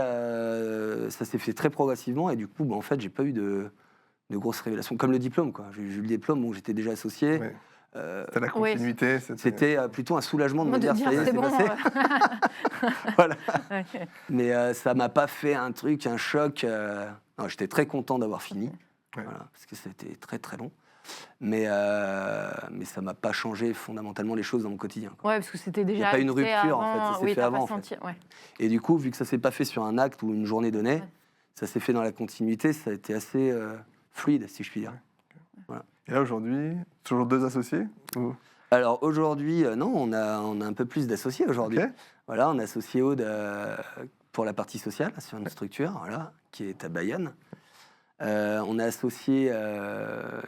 ça s'est fait très progressivement. Et du coup, en fait, j'ai pas eu de grosses révélations. Comme le diplôme, quoi. J'ai eu le diplôme où j'étais déjà associé. Ouais. C'était la continuité. C'était plutôt un soulagement de me dire, ça y est, c'est bon, passé. Voilà. Mais ça m'a pas fait un choc. Non, j'étais très content d'avoir fini, voilà, parce que c'était très très long. Mais ça m'a pas changé fondamentalement les choses dans mon quotidien, quoi. Ouais, parce que c'était déjà. Il n'y a pas une rupture, en fait. Ça s'est fait avant. Et du coup, vu que ça s'est pas fait sur un acte ou une journée donnée, ça s'est fait dans la continuité. Ça a été assez fluide, si je puis dire. Voilà. Et là, aujourd'hui, toujours 2 associés ou... Alors aujourd'hui, non, on a un peu plus d'associés aujourd'hui. Voilà, on a associé Aude pour la partie sociale sur une structure, voilà, qui est à Bayonne. On a associé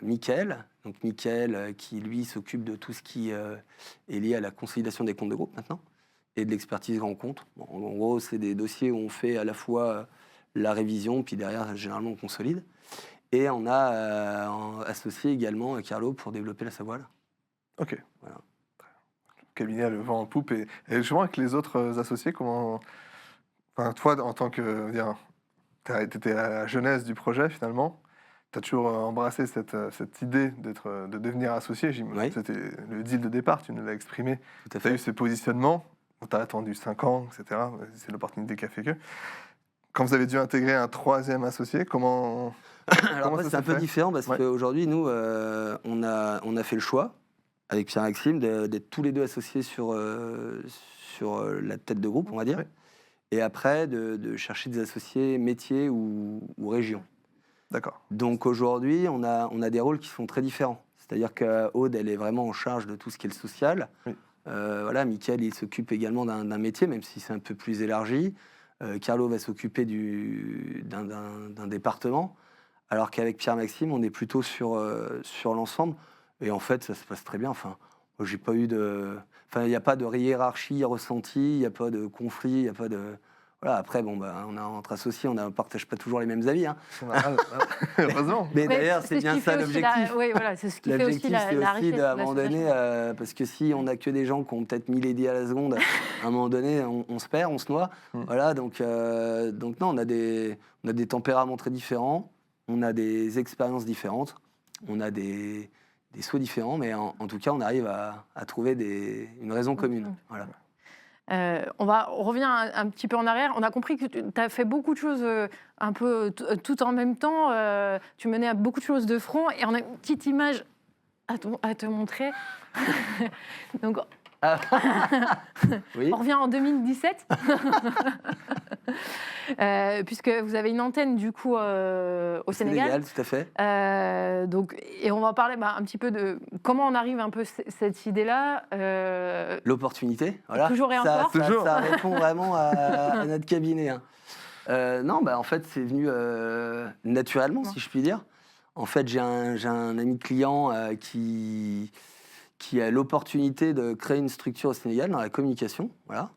Mickaël, donc Mickaël qui lui s'occupe de tout ce qui est lié à la consolidation des comptes de groupe maintenant et de l'expertise grand compte. Bon, en gros, c'est des dossiers où on fait à la fois la révision, puis derrière, généralement, on consolide. Et on a associé également Carlo pour développer la Savoile. Ok. Voilà. Le cabinet a le vent en poupe. Et justement, avec les autres associés, comment... Enfin, toi, en tant que... Tu étais à la jeunesse du projet, finalement. Tu as toujours embrassé cette idée de devenir associé. Oui. C'était le deal de départ, tu nous l'as exprimé. Tout à Tu as fait. eu ce positionnement, tu as attendu 5 ans, etc. C'est l'opportunité qui a fait que. Quand vous avez dû intégrer un troisième associé, comment Alors après, ça c'est un s'est peu fait différent parce Ouais. qu'aujourd'hui, nous, on a fait le choix, avec Pierre-Maxime, d'être tous les deux associés sur la tête de groupe, on va dire. Ouais. Et après, de chercher des associés métiers ou région. D'accord. Donc aujourd'hui, on a des rôles qui sont très différents. C'est-à-dire qu'Aude, elle est vraiment en charge de tout ce qui est le social. Oui. Voilà, Mickaël, il s'occupe également d'un métier, même si c'est un peu plus élargi. Carlo va s'occuper d'un département. Alors qu'avec Pierre-Maxime, on est plutôt sur l'ensemble. Et en fait, ça se passe très bien. Enfin, moi, j'ai pas eu de... Enfin, il n'y a pas de hiérarchie ressentie, il n'y a pas de conflit, il n'y a pas de... Voilà, après, bon, bah, entre associés, on ne partage pas toujours les mêmes avis. Hein. C'est normal, heureusement. Mais Mais d'ailleurs, c'est ce bien qui ça fait aussi l'objectif. Oui, voilà, c'est ce qui fait aussi L'objectif, c'est la aussi richesse à un de moment donné, l'association. parce que si on n'a que des gens qui ont peut-être 1000 idées à la seconde, à un moment donné, on se perd, on se noie. Voilà, donc non, on a des tempéraments très différents, on a des expériences différentes, on a des souhaits différents, mais en tout cas, on arrive à trouver une raison commune. Voilà. On revient un petit peu en arrière. On a compris que tu as fait beaucoup de choses un peu tout en même temps. Tu menais à beaucoup de choses de front. Et on a une petite image à te montrer. Donc, Oui. on revient en 2017. Puisque vous avez une antenne du coup au Sénégal. Tout à fait. Et on va parler un petit peu de comment on arrive un peu cette idée-là. L'opportunité, voilà. Toujours et encore. Ça répond vraiment à notre cabinet. Hein. Non, en fait, c'est venu naturellement, si je puis dire. En fait, j'ai un ami client qui a l'opportunité de créer une structure au Sénégal dans la communication, voilà.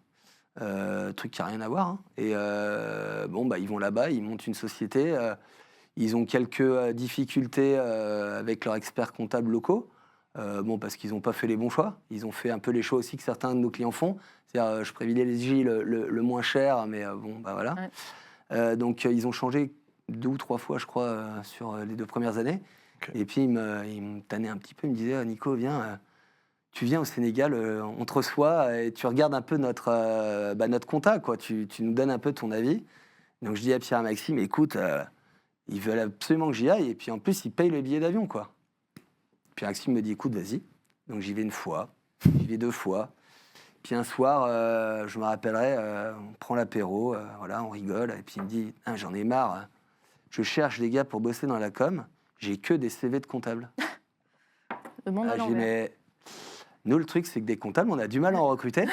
Truc qui n'a rien à voir. Hein. Et ils vont là-bas, ils montent une société. Ils ont quelques difficultés avec leurs experts comptables locaux. Parce qu'ils n'ont pas fait les bons choix. Ils ont fait un peu les choix aussi que certains de nos clients font. C'est-à-dire, je privilégie le moins cher, mais voilà. Ouais. Donc, ils ont changé 2 ou 3 fois, je crois, sur les 2 premières années. Okay. Et puis, ils me tannaient un petit peu. Ils me disaient, Nico, viens, tu viens au Sénégal, on te reçoit et tu regardes un peu notre compta, quoi. Tu nous donnes un peu ton avis. Donc, je dis à Pierre-Maxime, écoute, ils veulent absolument que j'y aille. Et puis, en plus, ils payent le billet d'avion, quoi. Pierre-Maxime me dit, écoute, vas-y. Donc, j'y vais 1 fois, j'y vais 2 fois. Puis un soir, je me rappellerai, on prend l'apéro, voilà, on rigole. Et puis il me dit, j'en ai marre. Je cherche des gars pour bosser dans la com. J'ai que des CV de comptables. Le monde à l'envers. Mais nous, le truc, c'est que des comptables, on a du mal à en recruter.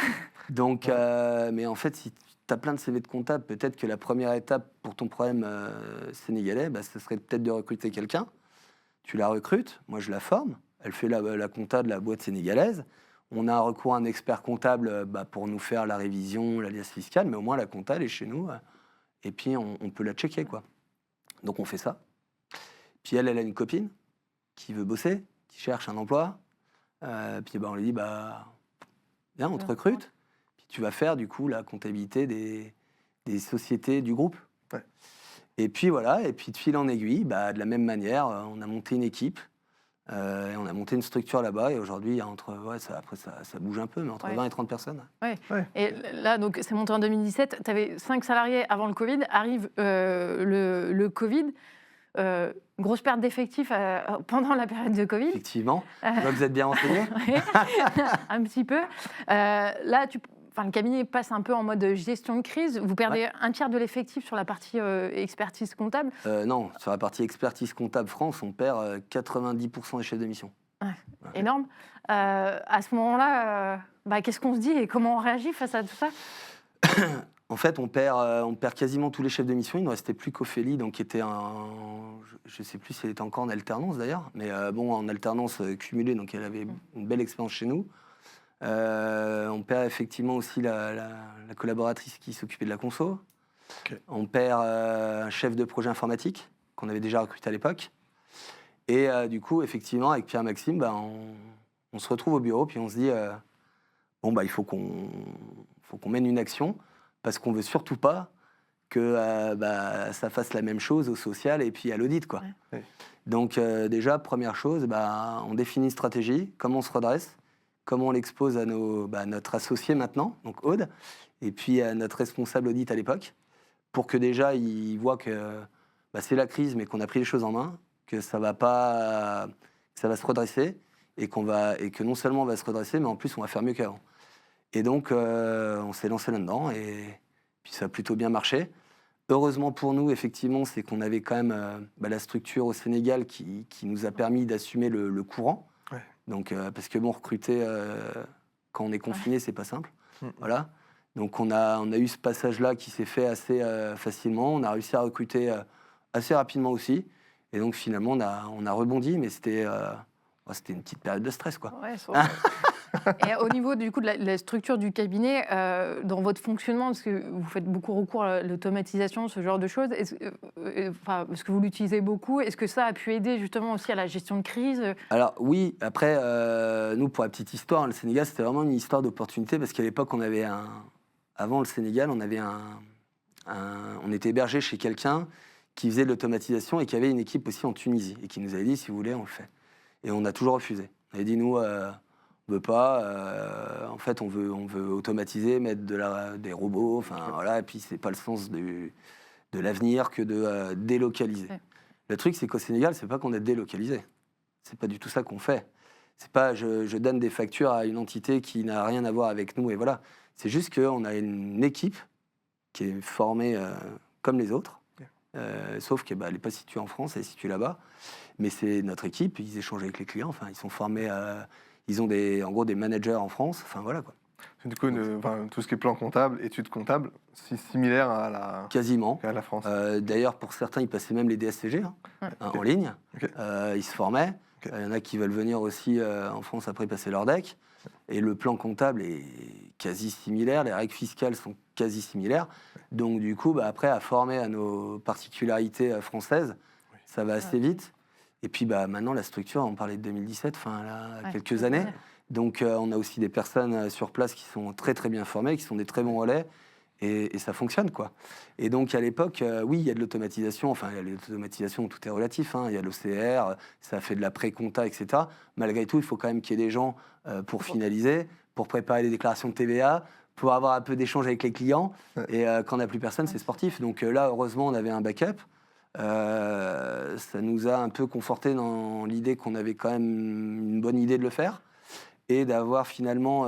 Donc, mais en fait, si tu as plein de CV de comptables, peut-être que la première étape pour ton problème sénégalais, ce serait peut-être de recruter quelqu'un. Tu la recrutes, moi je la forme. Elle fait la compta de la boîte sénégalaise. On a un recours à un expert comptable pour nous faire la révision, l'alias fiscale, mais au moins la compta, elle est chez nous. Et puis, on peut la checker, quoi. Donc, on fait ça. Puis, elle a une copine qui veut bosser, qui cherche un emploi. Puis, on lui dit, viens, on te recrute. Puis, tu vas faire, du coup, la comptabilité des sociétés du groupe. Ouais. Et puis, voilà. Et puis, de fil en aiguille, de la même manière, on a monté une équipe. Et on a monté une structure là-bas et aujourd'hui, il y a après ça bouge un peu, mais entre 20 et 30 personnes. Ouais. Et là, donc, c'est monté en 2017. Tu avais 5 salariés avant le Covid. Arrive le Covid. Grosse perte d'effectifs pendant la période de Covid. Effectivement. Vous êtes bien renseigné. Un petit peu. Là, le cabinet passe un peu en mode gestion de crise. Vous perdez un tiers de l'effectif sur la partie expertise comptable. Non, sur la partie expertise comptable France, on perd 90% des chefs de mission. Ouais. Énorme. À ce moment-là, qu'est-ce qu'on se dit et comment on réagit face à tout ça? En fait, on perd quasiment tous les chefs de mission. Il ne restait plus qu'Ophélie, donc qui était je ne sais plus si elle était encore en alternance d'ailleurs, mais en alternance cumulée, donc elle avait une belle expérience chez nous. On perd effectivement aussi la collaboratrice qui s'occupait de la conso. Okay. On perd un chef de projet informatique qu'on avait déjà recruté à l'époque. Et du coup, effectivement, avec Pierre-Maxime, on se retrouve au bureau, puis on se dit, il faut qu'on mène une action, parce qu'on veut surtout pas que ça fasse la même chose au social et puis à l'audit, quoi. Ouais. Donc déjà, première chose, on définit une stratégie, comment on se redresse, comment on l'expose à notre associé maintenant, donc Aude, et puis à notre responsable audit à l'époque, pour que déjà, ils voient que c'est la crise, mais qu'on a pris les choses en main, que ça va se redresser, et que non seulement on va se redresser, mais en plus on va faire mieux qu'avant. Et donc on s'est lancé là-dedans, et puis ça a plutôt bien marché. Heureusement pour nous, effectivement, c'est qu'on avait quand même la structure au Sénégal qui nous a permis d'assumer le courant. Ouais. Donc, parce que recruter quand on est confiné, c'est pas simple. Voilà. Donc on a eu ce passage-là qui s'est fait assez facilement. On a réussi à recruter assez rapidement aussi. Et donc finalement, on a rebondi, mais c'était une petite période de stress, quoi. Ouais, et au niveau du coup de la structure du cabinet, dans votre fonctionnement, parce que vous faites beaucoup recours à l'automatisation, ce genre de choses, est-ce que vous l'utilisez beaucoup? Est-ce que ça a pu aider justement aussi à la gestion de crise? Alors oui, après, nous, pour la petite histoire, le Sénégal, c'était vraiment une histoire d'opportunité, parce qu'à l'époque, avant le Sénégal, on était hébergé chez quelqu'un qui faisait de l'automatisation et qui avait une équipe aussi en Tunisie, et qui nous avait dit, si vous voulez, on le fait. Et on a toujours refusé. On avait dit, nous, on veut pas. En fait, on veut automatiser, mettre des robots. Enfin, voilà. Et puis, c'est pas le sens de l'avenir que de délocaliser. Ouais. Le truc, c'est qu'au Sénégal, c'est pas qu'on est délocalisé. C'est pas du tout ça qu'on fait. C'est pas je donne des factures à une entité qui n'a rien à voir avec nous, et voilà. C'est juste qu'on a une équipe qui est formée comme les autres, sauf qu'elle n'est pas située en France, elle est située là-bas. Mais c'est notre équipe, ils échangent avec les clients. Enfin, ils sont formés. Ils ont en gros des managers en France. Enfin voilà, quoi. Du coup, tout ce qui est plan comptable, études comptables, c'est similaire à la France. D'ailleurs, pour certains, ils passaient même les DSCG en ligne. Okay. Ils se formaient. Il y en a qui veulent venir aussi en France après passer leur DEC. Et le plan comptable est quasi similaire. Les règles fiscales sont quasi similaires. Donc du coup, après, à former à nos particularités françaises, ça va assez vite. Et puis maintenant, la structure, on parlait de 2017, quelques années. Donc on a aussi des personnes sur place qui sont très très bien formées, qui sont des très bons relais, et ça fonctionne, quoi. Et donc à l'époque, oui, il y a de l'automatisation, il y a de l'automatisation, tout est relatif, il y a l'OCR, ça fait de la pré-compta, etc. Malgré tout, il faut quand même qu'il y ait des gens pour finaliser, pour préparer les déclarations de TVA, pour avoir un peu d'échange avec les clients, et quand on n'a plus personne, c'est sportif. Donc là, heureusement, on avait un backup. Ça nous a un peu conforté dans l'idée qu'on avait quand même une bonne idée de le faire, et d'avoir finalement,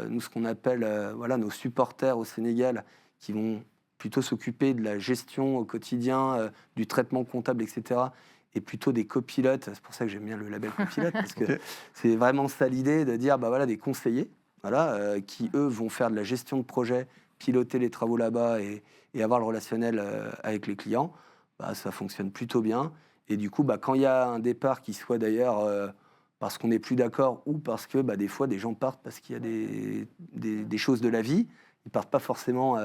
nous, ce qu'on appelle nos supporters au Sénégal, qui vont plutôt s'occuper de la gestion au quotidien, du traitement comptable, etc., et plutôt des copilotes. C'est pour ça que j'aime bien le label copilote, parce que c'est vraiment ça l'idée, de dire des conseillers qui, eux, vont faire de la gestion de projet, piloter les travaux là-bas et avoir le relationnel avec les clients. Ça fonctionne plutôt bien. Et du coup, quand il y a un départ qui soit d'ailleurs parce qu'on n'est plus d'accord, ou parce que des fois des gens partent parce qu'il y a des choses de la vie, ils partent pas forcément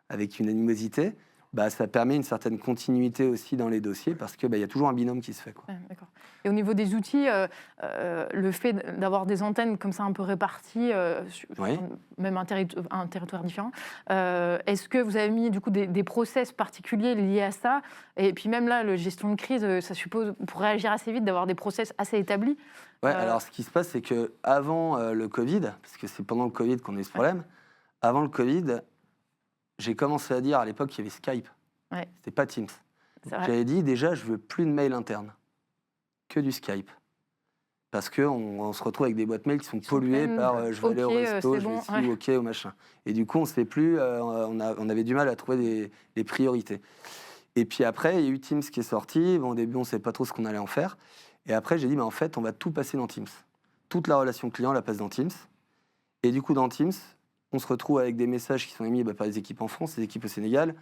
avec une animosité, ça permet une certaine continuité aussi dans les dossiers, parce que y a toujours un binôme qui se fait, quoi. D'accord. Et au niveau des outils, le fait d'avoir des antennes comme ça un peu réparties, même un territoire différent, est-ce que vous avez mis du coup des process particuliers liés à ça? Et puis même là, la gestion de crise, ça suppose, pour réagir assez vite, d'avoir des process assez établis. Alors ce qui se passe, c'est qu'avant le Covid, parce que c'est pendant le Covid qu'on a eu ce problème, avant le Covid, j'ai commencé à dire à l'époque qu'il y avait Skype. C'était pas Teams. J'avais dit déjà, je veux plus de mail interne, que du Skype. Parce qu'on se retrouve avec des boîtes mail qui sont polluées par je vais aller au resto, je vais ici, OK, au machin. Et du coup, on sait plus, on avait du mal à trouver les priorités. Et puis après, il y a eu Teams qui est sorti. Au début, on ne savait pas trop ce qu'on allait en faire. Et après, j'ai dit, en fait, on va tout passer dans Teams. Toute la relation client, on la passe dans Teams. Et du coup, dans Teams, on se retrouve avec des messages qui sont émis par les équipes en France, les équipes au Sénégal,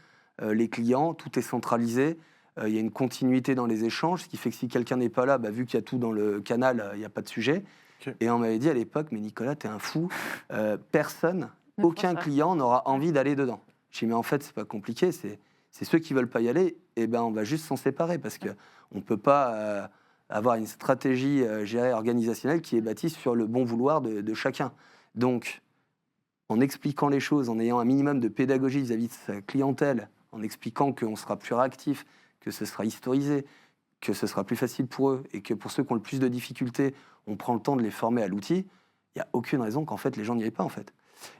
les clients, tout est centralisé. Il y a une continuité dans les échanges, ce qui fait que si quelqu'un n'est pas là, vu qu'il y a tout dans le canal, il n'y a pas de sujet. Okay. Et on m'avait dit à l'époque, mais Nicolas, t'es un fou, aucun client n'aura envie d'aller dedans. Je dis, mais en fait, c'est pas compliqué, c'est ceux qui veulent pas y aller, et ben on va juste s'en séparer, parce qu'on ne peut pas avoir une stratégie organisationnelle qui est bâtie sur le bon vouloir de chacun. Donc, en expliquant les choses, en ayant un minimum de pédagogie vis-à-vis de sa clientèle, en expliquant qu'on sera plus réactif, que ce sera historisé, que ce sera plus facile pour eux, et que pour ceux qui ont le plus de difficultés, on prend le temps de les former à l'outil, il n'y a aucune raison qu'en fait les gens n'y aillent pas, en fait.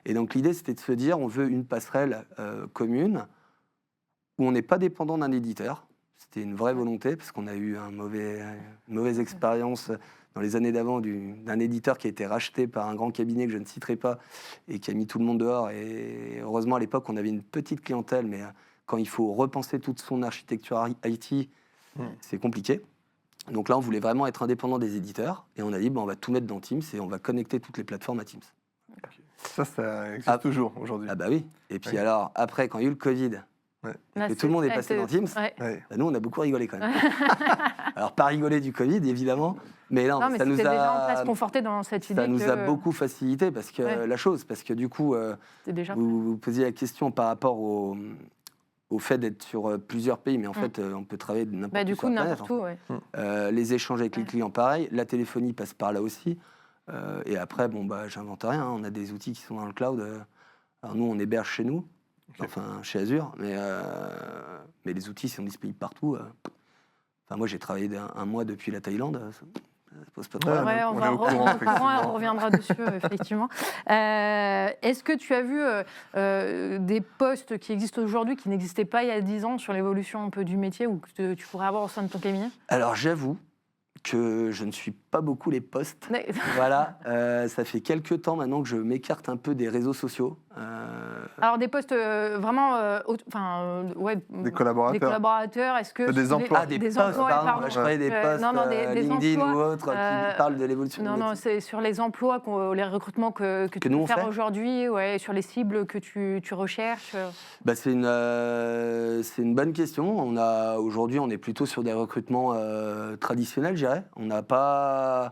Et donc l'idée, c'était de se dire, on veut une passerelle commune, où on n'est pas dépendant d'un éditeur. C'était une vraie volonté, parce qu'on a eu une mauvaise expérience dans les années d'avant d'un éditeur qui a été racheté par un grand cabinet que je ne citerai pas, et qui a mis tout le monde dehors. Et heureusement, à l'époque, on avait une petite clientèle, mais quand il faut repenser toute son architecture IT, c'est compliqué. Donc là, on voulait vraiment être indépendant des éditeurs, et on a dit, on va tout mettre dans Teams, et on va connecter toutes les plateformes à Teams. Ça existe toujours aujourd'hui. Ah bah oui. Et puis alors, après, quand il y a eu le Covid, et tout le monde est passé dans Teams, bah nous, on a beaucoup rigolé quand même. Alors, pas rigoler du Covid, évidemment, mais non, mais ça nous a... déjà en place conforté dans cette idée Ça nous a beaucoup facilité, parce que la chose, parce que du coup, vous posiez la question par rapport au fait d'être sur plusieurs pays, mais en fait, on peut travailler de n'importe où. Du coup, n'importe où, les échanges avec les clients, pareil. La téléphonie passe par là aussi. Et après, j'invente rien, on a des outils qui sont dans le cloud. Alors nous, on héberge chez nous, enfin chez Azure, mais les outils sont disponibles partout. Moi, j'ai travaillé un mois depuis la Thaïlande. Ça pose pas de problème. On reviendra dessus, effectivement. Est-ce que tu as vu des postes qui existent aujourd'hui, qui n'existaient pas il y a 10 ans, sur l'évolution un peu du métier, ou que tu pourrais avoir au sein de ton cabinet ? Alors, j'avoue que je ne suis pas beaucoup les posts. Voilà, ça fait quelques temps maintenant que je m'écarte un peu des réseaux sociaux. Alors des postes vraiment, des collaborateurs. Des collaborateurs, est-ce que des emplois, des postes, pardon. Je parlais des postes LinkedIn emplois, ou autres qui parlent de l'évolution. Non, c'est sur les emplois, les recrutements que tu peux faire aujourd'hui, sur les cibles que tu recherches. C'est une bonne question. Aujourd'hui, on est plutôt sur des recrutements traditionnels, je dirais. On n'a pas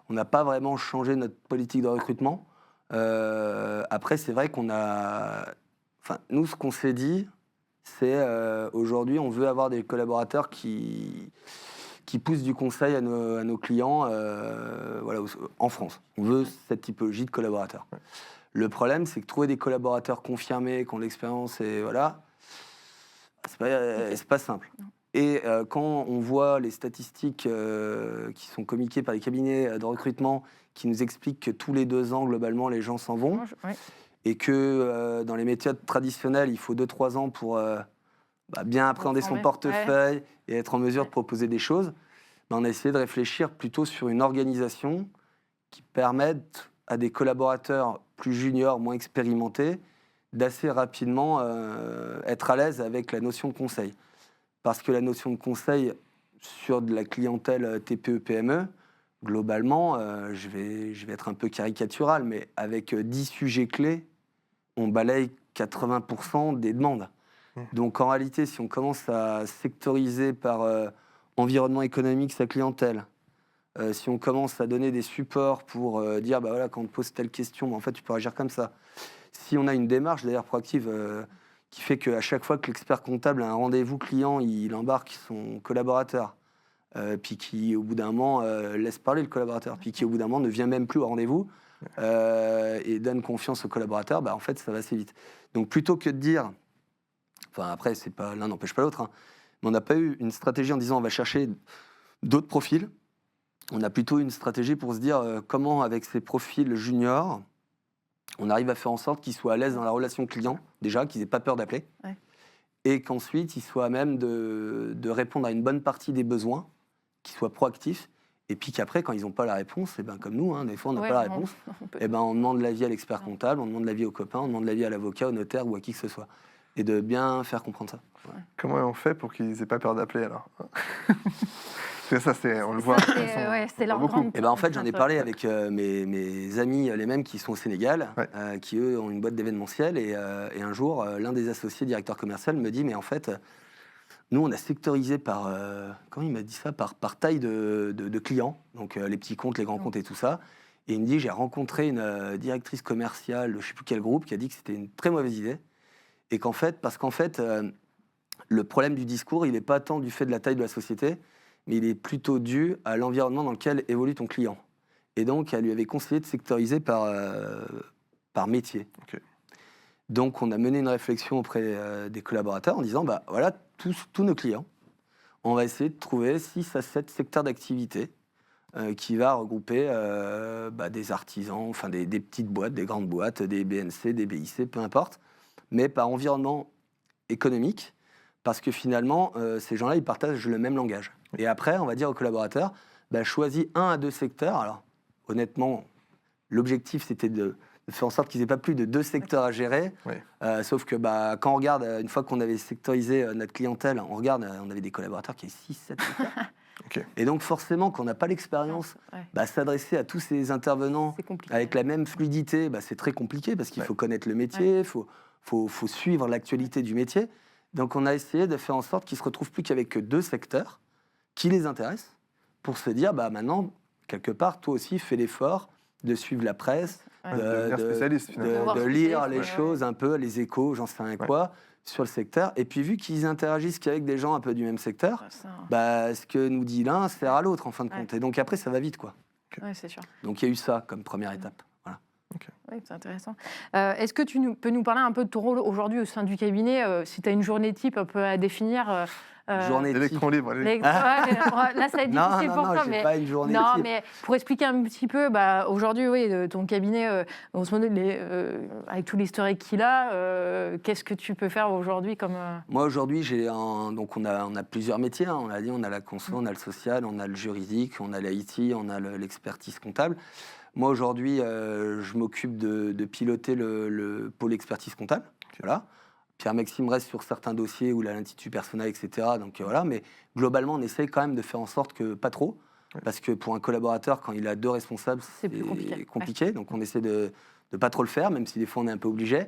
vraiment changé notre politique de recrutement. Après, c'est vrai qu'on a... nous, ce qu'on s'est dit, c'est aujourd'hui, on veut avoir des collaborateurs qui poussent du conseil à nos clients en France. On veut cette typologie de collaborateurs. Le problème, c'est que trouver des collaborateurs confirmés, qui ont l'expérience, c'est pas simple. Et quand on voit les statistiques qui sont communiquées par les cabinets de recrutement, qui nous expliquent que tous les 2 ans, globalement, les gens s'en vont, et que dans les métiers traditionnels, il faut 2-3 ans pour bien appréhender son portefeuille et être en mesure de proposer des choses, on a essayé de réfléchir plutôt sur une organisation qui permette à des collaborateurs plus juniors, moins expérimentés, d'assez rapidement être à l'aise avec la notion de conseil. Parce que la notion de conseil sur de la clientèle TPE-PME, globalement, je vais être un peu caricatural, mais avec 10 sujets clés, on balaye 80% des demandes. Donc en réalité, si on commence à sectoriser par environnement économique sa clientèle, si on commence à donner des supports pour dire, quand on te pose telle question, en fait, tu peux agir comme ça. Si on a une démarche, d'ailleurs, proactive, qui fait qu'à chaque fois que l'expert comptable a un rendez-vous client, il embarque son collaborateur, puis qui, au bout d'un moment, laisse parler le collaborateur, puis qui, au bout d'un moment, ne vient même plus au rendez-vous et donne confiance au collaborateur, en fait, ça va assez vite. Donc, plutôt que de dire... après, c'est pas, l'un n'empêche pas l'autre, mais on n'a pas eu une stratégie en disant on va chercher d'autres profils. On a plutôt une stratégie pour se dire comment, avec ces profils juniors, on arrive à faire en sorte qu'ils soient à l'aise dans la relation client, déjà, qu'ils n'aient pas peur d'appeler, et qu'ensuite, ils soient à même de répondre à une bonne partie des besoins, qu'ils soient proactifs, et puis qu'après, quand ils n'ont pas la réponse, comme nous, des fois, on n'a pas la réponse, on demande l'avis à l'expert comptable, on demande l'avis au copain, on demande l'avis à l'avocat, au notaire ou à qui que ce soit. Et de bien faire comprendre ça. Comment on fait pour qu'ils n'aient pas peur d'appeler, alors? Parce que ça, on le voit. C'est leur grande... En fait, j'en ai parlé avec mes amis, les mêmes qui sont au Sénégal, qui, eux, ont une boîte d'événementiel. Et un jour, l'un des associés directeur commercial me dit, mais en fait, nous, on a sectorisé par... comment il m'a dit ça? Par taille de clients, donc les petits comptes, les grands comptes et tout ça. Et il me dit, j'ai rencontré une directrice commerciale, je ne sais plus quel groupe, qui a dit que c'était une très mauvaise idée. Et parce qu'en fait, le problème du discours, il n'est pas tant du fait de la taille de la société, mais il est plutôt dû à l'environnement dans lequel évolue ton client. Et donc, elle lui avait conseillé de sectoriser par métier. Ok. Donc, on a mené une réflexion auprès des collaborateurs en disant, voilà, tous nos clients, on va essayer de trouver 6 à 7 secteurs d'activité qui va regrouper des artisans, enfin des petites boîtes, des grandes boîtes, des BNC, des BIC, peu importe, mais par environnement économique, parce que finalement, ces gens-là, ils partagent le même langage. Et après, on va dire aux collaborateurs, choisis 1 à 2 secteurs. Alors, honnêtement, l'objectif, c'était de faire en sorte qu'ils n'aient pas plus de 2 secteurs à gérer. Oui. Sauf que quand on regarde, une fois qu'on avait sectorisé notre clientèle, on avait des collaborateurs qui avaient 6, 7 secteurs. Ok. Et donc forcément, quand on n'a pas l'expérience, s'adresser à tous ces intervenants avec la même fluidité, c'est très compliqué parce qu'il faut connaître le métier, il faut suivre l'actualité du métier. Donc on a essayé de faire en sorte qu'ils ne se retrouvent plus qu'avec que 2 secteurs qui les intéressent pour se dire, maintenant, quelque part, toi aussi, fais l'effort de suivre la presse, de lire les choses un peu, les échos, j'en sais rien quoi, sur le secteur. Et puis, vu qu'ils interagissent qu'avec des gens un peu du même secteur, ce que nous dit l'un sert à l'autre, en fin de compte. Et donc, après, ça va vite, quoi. Okay. Ouais, c'est sûr. Donc, il y a eu ça comme première étape. Voilà. Okay. Oui, c'est intéressant. Est-ce que tu peux nous parler un peu de ton rôle aujourd'hui au sein du cabinet, si tu as une journée type un peu à définir journée type. L'électron libre. Là, ça va être difficile pour toi. Mais pas une journée non, type. mais pour expliquer un petit peu, aujourd'hui, ton cabinet, on se demande, avec tout l'historique qu'il a, qu'est-ce que tu peux faire aujourd'hui comme... Moi, aujourd'hui, on a plusieurs métiers. On a dit, on a la conso, on a le social, on a le juridique, on a l'IT, on a l'expertise comptable. Moi, aujourd'hui, je m'occupe de piloter le pôle expertise comptable. Okay. Voilà. Pierre-Maxime reste sur certains dossiers où il a l'Institut Persona, etc. Donc voilà, mais globalement, on essaye quand même de faire en sorte que pas trop, parce que pour un collaborateur, quand il a 2 responsables, c'est plus compliqué. Donc on essaie de pas trop le faire, même si des fois on est un peu obligé.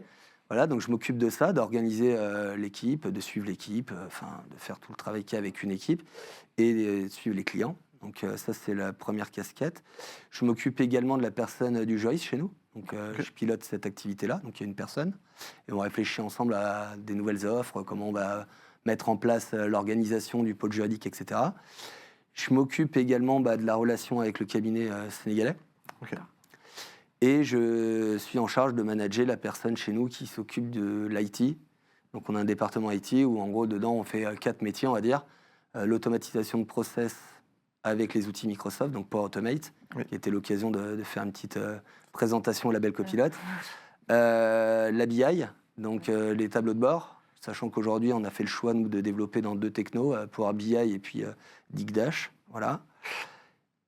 Voilà, donc je m'occupe de ça, d'organiser l'équipe, de suivre l'équipe, de faire tout le travail qu'il y a avec une équipe et de suivre les clients. Donc ça, c'est la première casquette. Je m'occupe également de la personne du juriste chez nous. Donc je pilote cette activité-là. Donc il y a une personne. Et on réfléchit ensemble à des nouvelles offres, comment on va mettre en place l'organisation du pôle juridique, etc. Je m'occupe également de la relation avec le cabinet sénégalais. Okay. Et je suis en charge de manager la personne chez nous qui s'occupe de l'IT. Donc on a un département IT où en gros, dedans, on fait 4 métiers, on va dire. L'automatisation de process avec les outils Microsoft, donc Power Automate, qui était l'occasion de faire une petite présentation au label Copilote. La BI, donc les tableaux de bord, sachant qu'aujourd'hui, on a fait le choix, nous, de développer dans 2 technos, Power BI et puis Digdash, voilà.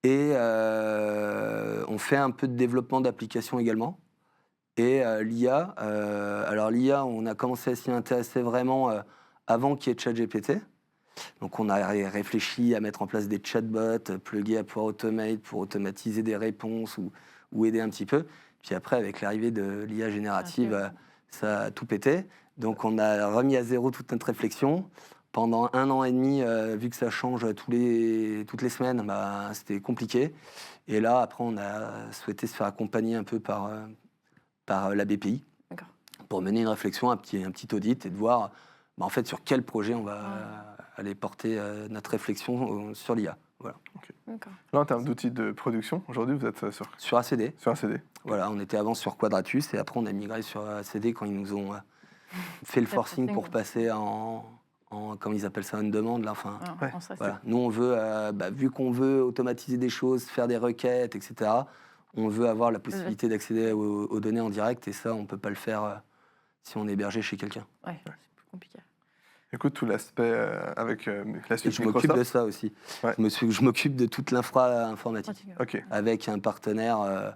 Et on fait un peu de développement d'applications également. Et l'IA, alors l'IA, on a commencé à s'y intéresser vraiment avant qu'il y ait ChatGPT. Donc on a réfléchi à mettre en place des chatbots plugués à Power Automate pour automatiser des réponses ou aider un petit peu. Puis après, avec l'arrivée de l'IA générative, ça a tout pété. Donc on a remis à zéro toute notre réflexion. Pendant 1 an et demi, vu que ça change toutes les semaines, c'était compliqué. Et là, après, on a souhaité se faire accompagner un peu par la BPI pour mener une réflexion, un petit audit et de voir en fait sur quel projet on va aller porter notre réflexion sur l'IA. Voilà. Okay. Là, en termes d'outils de production, aujourd'hui, vous êtes sur ACD. Sur ACD. Voilà, on était avant sur Quadratus et après, on a migré sur ACD quand ils nous ont fait le forcing pour passer en comme ils appellent ça, on demande. Là, voilà. Nous, on veut, vu qu'on veut automatiser des choses, faire des requêtes, etc., on veut avoir la possibilité d'accéder aux données en direct et ça, on ne peut pas le faire si on est hébergé chez quelqu'un. Ouais, c'est plus compliqué. Écoute, tout l'aspect avec la suite je m'occupe de ça aussi. Ouais. Je m'occupe de toute l'infra informatique avec un partenaire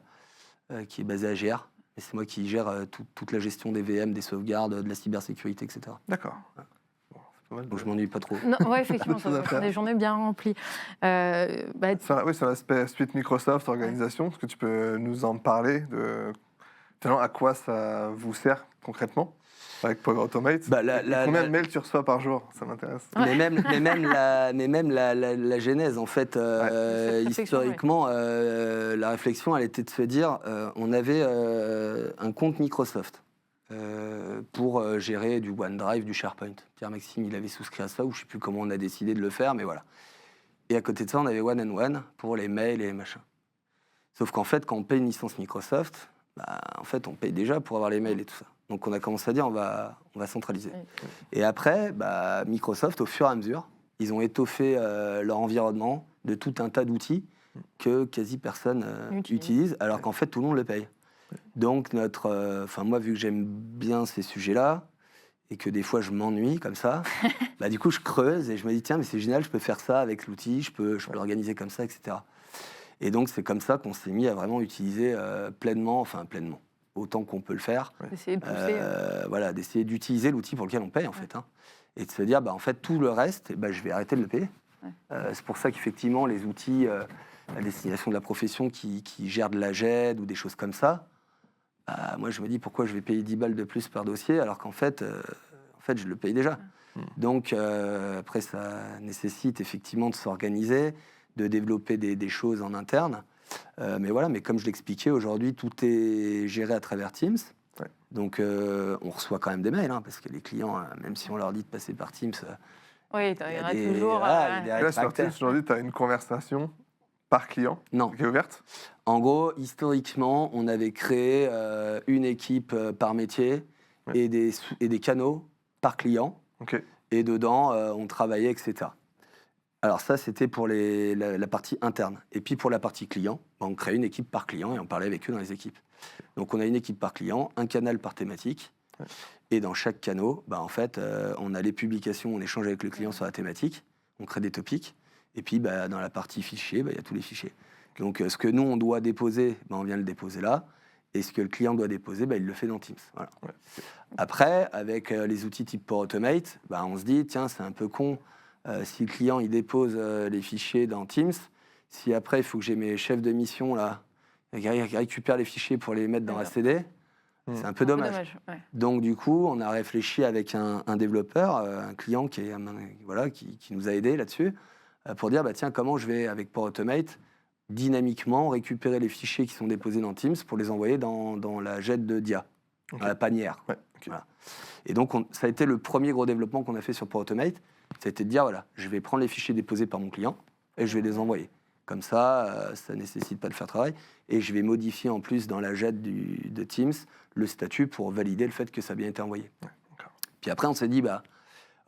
qui est basé à GR. Et c'est moi qui gère toute la gestion des VM, des sauvegardes, de la cybersécurité, etc. D'accord. Ouais. Donc je m'ennuie pas trop. Oui, effectivement, ça va faire des journées bien remplies. Sur l'aspect suite Microsoft, organisation, est-ce que tu peux nous en parler à quoi ça vous sert concrètement avec Power Automate? Combien de mails tu reçois par jour? Ça m'intéresse. Mais même la genèse, en fait, historiquement, la réflexion, elle était de se dire, on avait un compte Microsoft. pour gérer du OneDrive, du SharePoint. Pierre-Maxime, il avait souscrit à ça, ou je ne sais plus comment on a décidé de le faire, mais voilà. Et à côté de ça, on avait One and One pour les mails et les machins. Sauf qu'en fait, quand on paye une licence Microsoft, en fait, on paye déjà pour avoir les mails et tout ça. Donc on a commencé à dire on va centraliser. Et après, Microsoft, au fur et à mesure, ils ont étoffé leur environnement de tout un tas d'outils que quasi personne utilise, alors qu'en fait, tout le monde le paye. Donc moi, vu que j'aime bien ces sujets-là, et que des fois je m'ennuie comme ça, du coup je creuse et je me dis tiens, mais c'est génial, je peux faire ça avec l'outil, je peux l'organiser comme ça, etc. Et donc c'est comme ça qu'on s'est mis à vraiment utiliser pleinement, autant qu'on peut le faire, Essayer de pousser. D'essayer d'utiliser l'outil pour lequel on paye en fait, et de se dire en fait tout le reste, je vais arrêter de le payer. C'est pour ça qu'effectivement les outils à destination de la profession qui gèrent de la GED ou des choses comme ça, moi je me dis pourquoi je vais payer 10 balles de plus par dossier alors qu'en fait, je le paye déjà. Donc après ça nécessite effectivement de s'organiser, de développer des choses en interne. Mais comme je l'expliquais, aujourd'hui tout est géré à travers Teams. Donc on reçoit quand même des mails, parce que les clients, même si on leur dit de passer par Teams, oui, il y en a toujours. Là, sur Teams, aujourd'hui, tu as une conversation par client qui est ouverte. En gros, historiquement, on avait créé une équipe par métier et des canaux par client. Et dedans, on travaillait, etc. Alors ça, c'était pour la partie interne. Et puis pour la partie client, on créait une équipe par client et on parlait avec eux dans les équipes. Donc on a une équipe par client, un canal par thématique. Et dans chaque canal, on a les publications, on échange avec le client sur la thématique, on crée des topics. Et puis dans la partie fichier, il y a tous les fichiers. Donc ce que nous, on doit déposer, on vient le déposer là. Et ce que le client doit déposer, il le fait dans Teams. Voilà. Après, avec les outils type Power Automate, on se dit, tiens, c'est un peu con. Si le client il dépose les fichiers dans Teams, si après il faut que j'ai mes chefs de mission là, qui récupèrent les fichiers pour les mettre dans ACD, c'est un peu dommage. Donc du coup, on a réfléchi avec un développeur, un client qui nous a aidés là-dessus, pour dire tiens, comment je vais avec Power Automate dynamiquement récupérer les fichiers qui sont déposés dans Teams pour les envoyer dans la jet de DIA, dans la panière. Voilà. Et donc ça a été le premier gros développement qu'on a fait sur Power Automate. Ça a été de dire, je vais prendre les fichiers déposés par mon client et je vais les envoyer. Comme ça, ça ne nécessite pas de faire travail. Et je vais modifier en plus dans la jet de Teams le statut pour valider le fait que ça a bien été envoyé. Puis après, on s'est dit,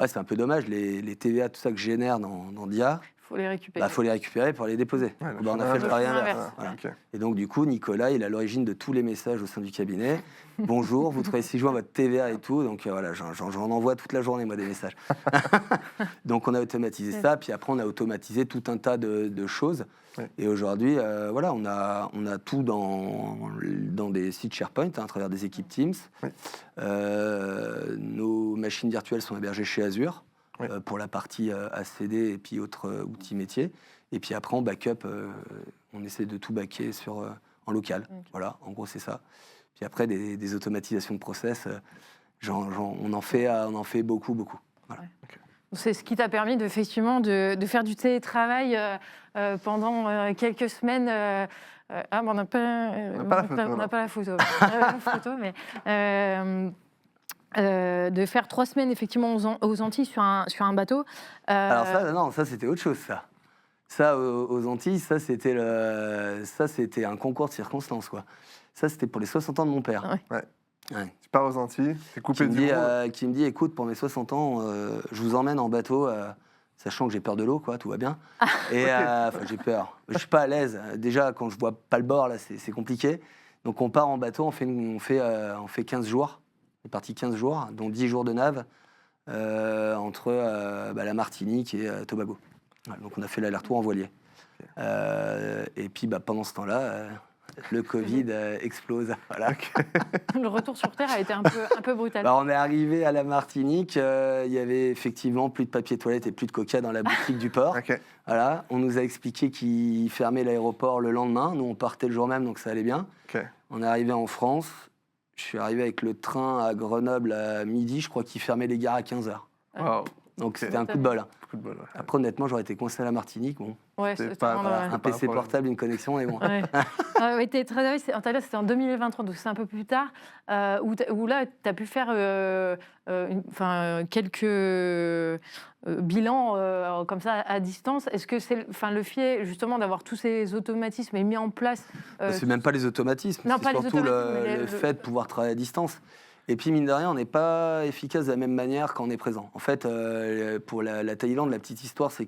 c'est un peu dommage, les TVA, tout ça que je génère dans DIA, il faut les récupérer. Faut les récupérer pour les déposer. On a fait le travail inverse. Voilà. Et donc, du coup, Nicolas, il est à l'origine de tous les messages au sein du cabinet. Bonjour, vous trouvez 6 jours votre TVA et tout. Donc, j'en envoie toute la journée, moi, des messages. Donc, on a automatisé ça. Puis après, on a automatisé tout un tas de choses. Et aujourd'hui, on a tout dans des sites SharePoint, à travers des équipes Teams. Nos machines virtuelles sont hébergées chez Azure. Pour la partie ACD et puis autres outils métiers. Et puis après, on backup, on essaie de tout backer en local. Voilà, en gros, c'est ça. Puis après, des automatisations de process, on en fait beaucoup. Voilà. C'est ce qui t'a permis effectivement de faire du télétravail pendant quelques semaines. On n'a pas la photo. Mais... de faire 3 semaines effectivement aux Antilles sur un bateau. Alors ça c'était autre chose ça. Ça aux Antilles, ça c'était un concours de circonstances quoi. Ça c'était pour les 60 ans de mon père. Tu pars aux Antilles, c'est coupé du monde. Qui me dit écoute pour mes 60 ans, je vous emmène en bateau. Sachant que j'ai peur de l'eau, quoi, tout va bien. Et j'ai peur. Je suis pas à l'aise. Déjà quand je vois pas le bord là, c'est compliqué. Donc on part en bateau, on fait 15 jours. On est parti 15 jours, dont 10 jours de nave, entre la Martinique et Tobago. Voilà, donc on a fait l'aller-retour en voilier. Et puis pendant ce temps-là, le Covid explose. Voilà. Le retour sur Terre a été un peu brutal. On est arrivé à la Martinique, il y avait effectivement plus de papier toilette et plus de coca dans la boutique du port. Voilà. On nous a expliqué qu'ils fermaient l'aéroport le lendemain. Nous, on partait le jour même, donc ça allait bien. On est arrivé en France. Je suis arrivé avec le train à Grenoble à midi, je crois qu'il fermait les gares à 15h. Wow. Donc c'était un coup de bol. Hein. Coup de bol, ouais. Après, honnêtement, j'aurais été coincé à la Martinique. Bon, Ouais, C'est c'est pas- vraiment, voilà, ouais. un PC portable, une connexion, et bon. Ouais. Ouais, t'es très oui, c'était en 2023, donc c'est un peu plus tard, où là, tu as pu faire quelques bilans comme ça à distance. Est-ce que c'est le fait justement d'avoir tous ces automatismes et mis en place C'est même pas les automatismes, Non, c'est pas les surtout automatismes, mais le fait de pouvoir travailler à distance. Et puis, mine de rien, on n'est pas efficace de la même manière quand on est présent. En fait, pour la Thaïlande, la petite histoire, c'est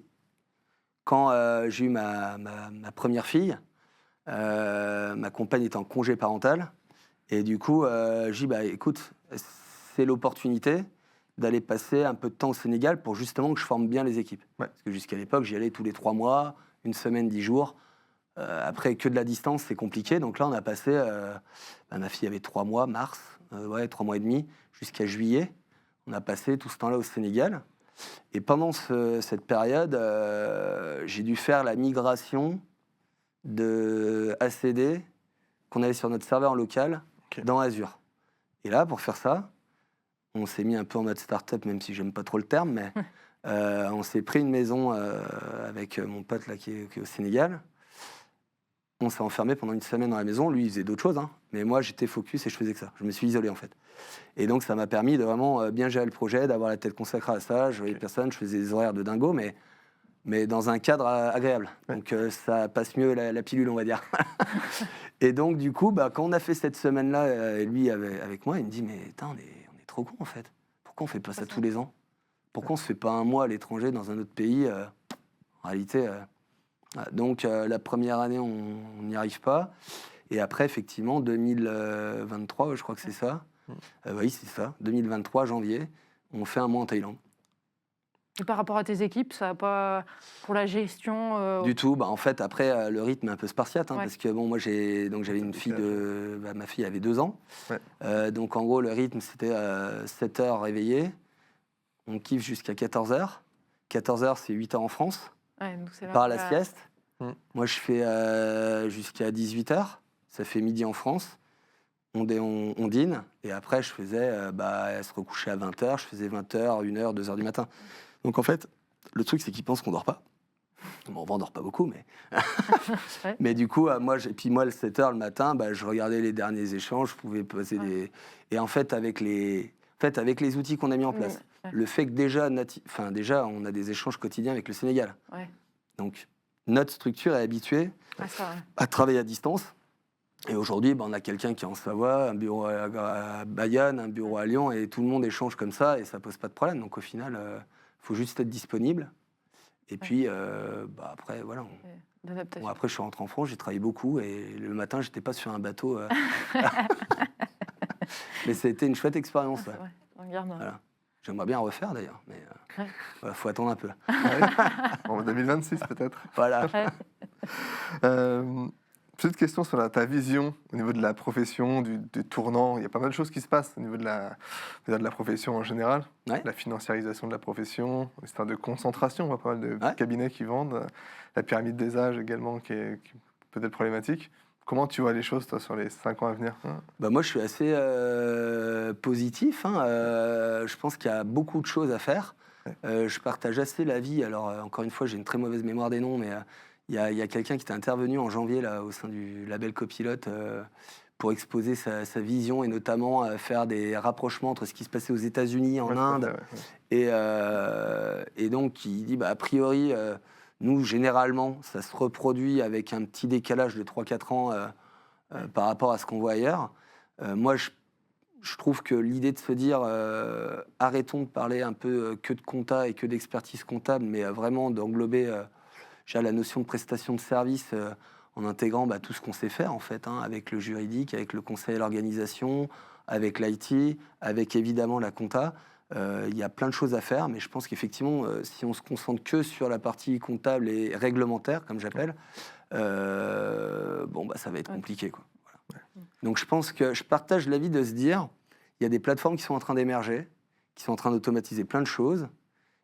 quand j'ai eu ma première fille, ma compagne était en congé parental. Et du coup, j'ai dit, bah, écoute, c'est l'opportunité d'aller passer un peu de temps au Sénégal pour justement que je forme bien les équipes. Ouais. Parce que jusqu'à l'époque, j'y allais tous les 3 mois, une semaine, 10 jours. Après, que de la distance, c'est compliqué. Donc là, on a passé... ma fille avait 3 mois, mars, 3 mois et demi, jusqu'à juillet. On a passé tout ce temps-là au Sénégal. Et pendant cette période, j'ai dû faire la migration de ACD qu'on avait sur notre serveur local dans Azure. Et là, pour faire ça, on s'est mis un peu en mode start-up, même si j'aime pas trop le terme, mais on s'est pris une maison avec mon pote là, qui est au Sénégal. On s'est enfermé pendant une semaine dans la maison. Lui, il faisait d'autres choses, hein. Mais moi, j'étais focus et je faisais que ça. Je me suis isolé, en fait. Et donc, ça m'a permis de vraiment bien gérer le projet, d'avoir la tête consacrée à ça. Je voyais personne, je faisais des horaires de dingo, mais dans un cadre agréable. Ouais. Donc, ça passe mieux la pilule, on va dire. Et donc, du coup, quand on a fait cette semaine-là, lui avec moi, il me dit, mais on est trop cons, en fait. Pourquoi on fait pas ça tous les ans? Pourquoi on se fait pas un mois à l'étranger, dans un autre pays? En réalité... Donc, la première année, on n'y arrive pas. Et après, effectivement, 2023, je crois que c'est ça. Oui, c'est ça. 2023, janvier, on fait un mois en Thaïlande. Et par rapport à tes équipes, ça n'a pas... Pour la gestion Du tout. En fait, après, le rythme est un peu spartiate. Ouais. Parce que, moi, j'avais une fille de... ma fille avait 2 ans. Ouais. Donc, en gros, le rythme, c'était 7 heures réveillé. On kiffe jusqu'à 14 heures. 14 heures, c'est 8 heures en France. Ouais, donc c'est Par la sieste. Mm. Moi, je fais jusqu'à 18h. Ça fait midi en France. On dîne. Et après, je faisais... elle se recouchait à 20h. Je faisais 20h, 1h, 2h du matin. Donc, en fait, le truc, c'est qu'ils pensent qu'on dort pas. Bon, on dort pas beaucoup, mais... Ouais. Mais du coup, moi, le 7h le matin, je regardais les derniers échanges. Je pouvais poser des... Et en fait, avec les outils qu'on a mis en place, le fait que déjà, on a des échanges quotidiens avec le Sénégal. Ouais. Donc, notre structure est habituée à travailler à distance. Et aujourd'hui, on a quelqu'un qui est en Savoie, un bureau à Bayonne, un bureau à Lyon, et tout le monde échange comme ça, et ça pose pas de problème. Donc, au final, il faut juste être disponible. Et puis, après, voilà. Après, je suis rentré en France, j'ai travaillé beaucoup, et le matin, j'étais pas sur un bateau. Mais c'était une chouette expérience. C'est vrai. Regarde. Voilà. J'aimerais bien refaire d'ailleurs, mais faut attendre un peu. En 2026 peut-être. Voilà. Petite question sur ta vision au niveau de la profession, du tournant. Il y a pas mal de choses qui se passent au niveau de la profession en général. Ouais. La financiarisation de la profession, l'histoire de concentration. On voit pas mal de Ouais. cabinets qui vendent. La pyramide des âges également qui peut être problématique. Comment tu vois les choses, toi, sur les 5 ans à venir? Moi, je suis assez positif. Je pense qu'il y a beaucoup de choses à faire. Je partage assez l'avis. Alors, encore une fois, j'ai une très mauvaise mémoire des noms, mais il y a quelqu'un qui était intervenu en janvier là, au sein du label Copilote pour exposer sa vision et notamment faire des rapprochements entre ce qui se passait aux États-Unis, en Inde. Et donc, il dit, a priori... nous, généralement, ça se reproduit avec un petit décalage de 3-4 ans par rapport à ce qu'on voit ailleurs. Moi, je trouve que l'idée de se dire arrêtons de parler un peu que de compta et que d'expertise comptable, mais vraiment d'englober la notion de prestation de service en intégrant tout ce qu'on sait faire, en fait, avec le juridique, avec le conseil à l'organisation, avec l'IT, avec évidemment la compta. Il y a plein de choses à faire, mais je pense qu'effectivement, si on se concentre que sur la partie comptable et réglementaire, comme j'appelle, ça va être compliqué, quoi. Voilà. Donc je pense que je partage l'avis de se dire, il y a des plateformes qui sont en train d'émerger, qui sont en train d'automatiser plein de choses,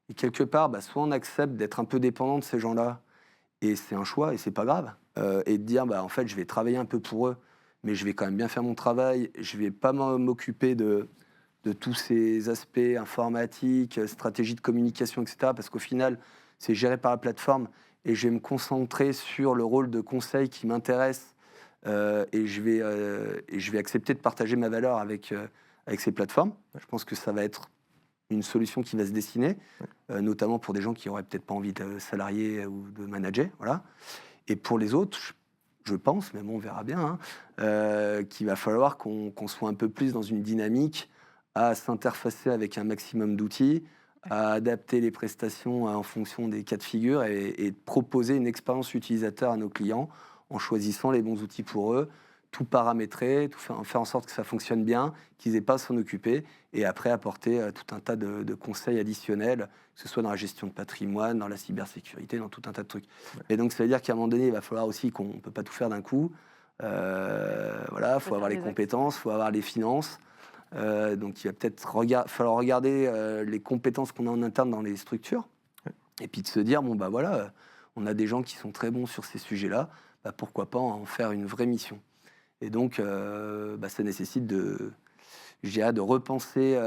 et quelque part, soit on accepte d'être un peu dépendant de ces gens-là, et c'est un choix, et c'est pas grave, et de dire, en fait, je vais travailler un peu pour eux, mais je vais quand même bien faire mon travail, je vais pas m'occuper de de tous ces aspects informatiques, stratégie de communication, etc. Parce qu'au final, c'est géré par la plateforme et je vais me concentrer sur le rôle de conseil qui m'intéresse et je vais accepter de partager ma valeur avec ces plateformes. Je pense que ça va être une solution qui va se dessiner, notamment pour des gens qui n'auraient peut-être pas envie de salarier ou de manager. Voilà. Et pour les autres, je pense, mais bon, on verra bien, qu'il va falloir qu'on soit un peu plus dans une dynamique à s'interfacer avec un maximum d'outils, à adapter les prestations en fonction des cas de figure et proposer une expérience utilisateur à nos clients en choisissant les bons outils pour eux, tout paramétrer, faire en sorte que ça fonctionne bien, qu'ils n'aient pas à s'en occuper, et après apporter tout un tas de conseils additionnels, que ce soit dans la gestion de patrimoine, dans la cybersécurité, dans tout un tas de trucs. Et donc, ça veut dire qu'à un moment donné, il va falloir aussi qu'on ne peut pas tout faire d'un coup. Voilà, il faut avoir les compétences, il faut avoir les finances. Donc, il va peut-être falloir regarder les compétences qu'on a en interne dans les structures, et puis de se dire, bon, bah voilà, on a des gens qui sont très bons sur ces sujets-là, bah, pourquoi pas en faire une vraie mission. Et donc, ça nécessite de repenser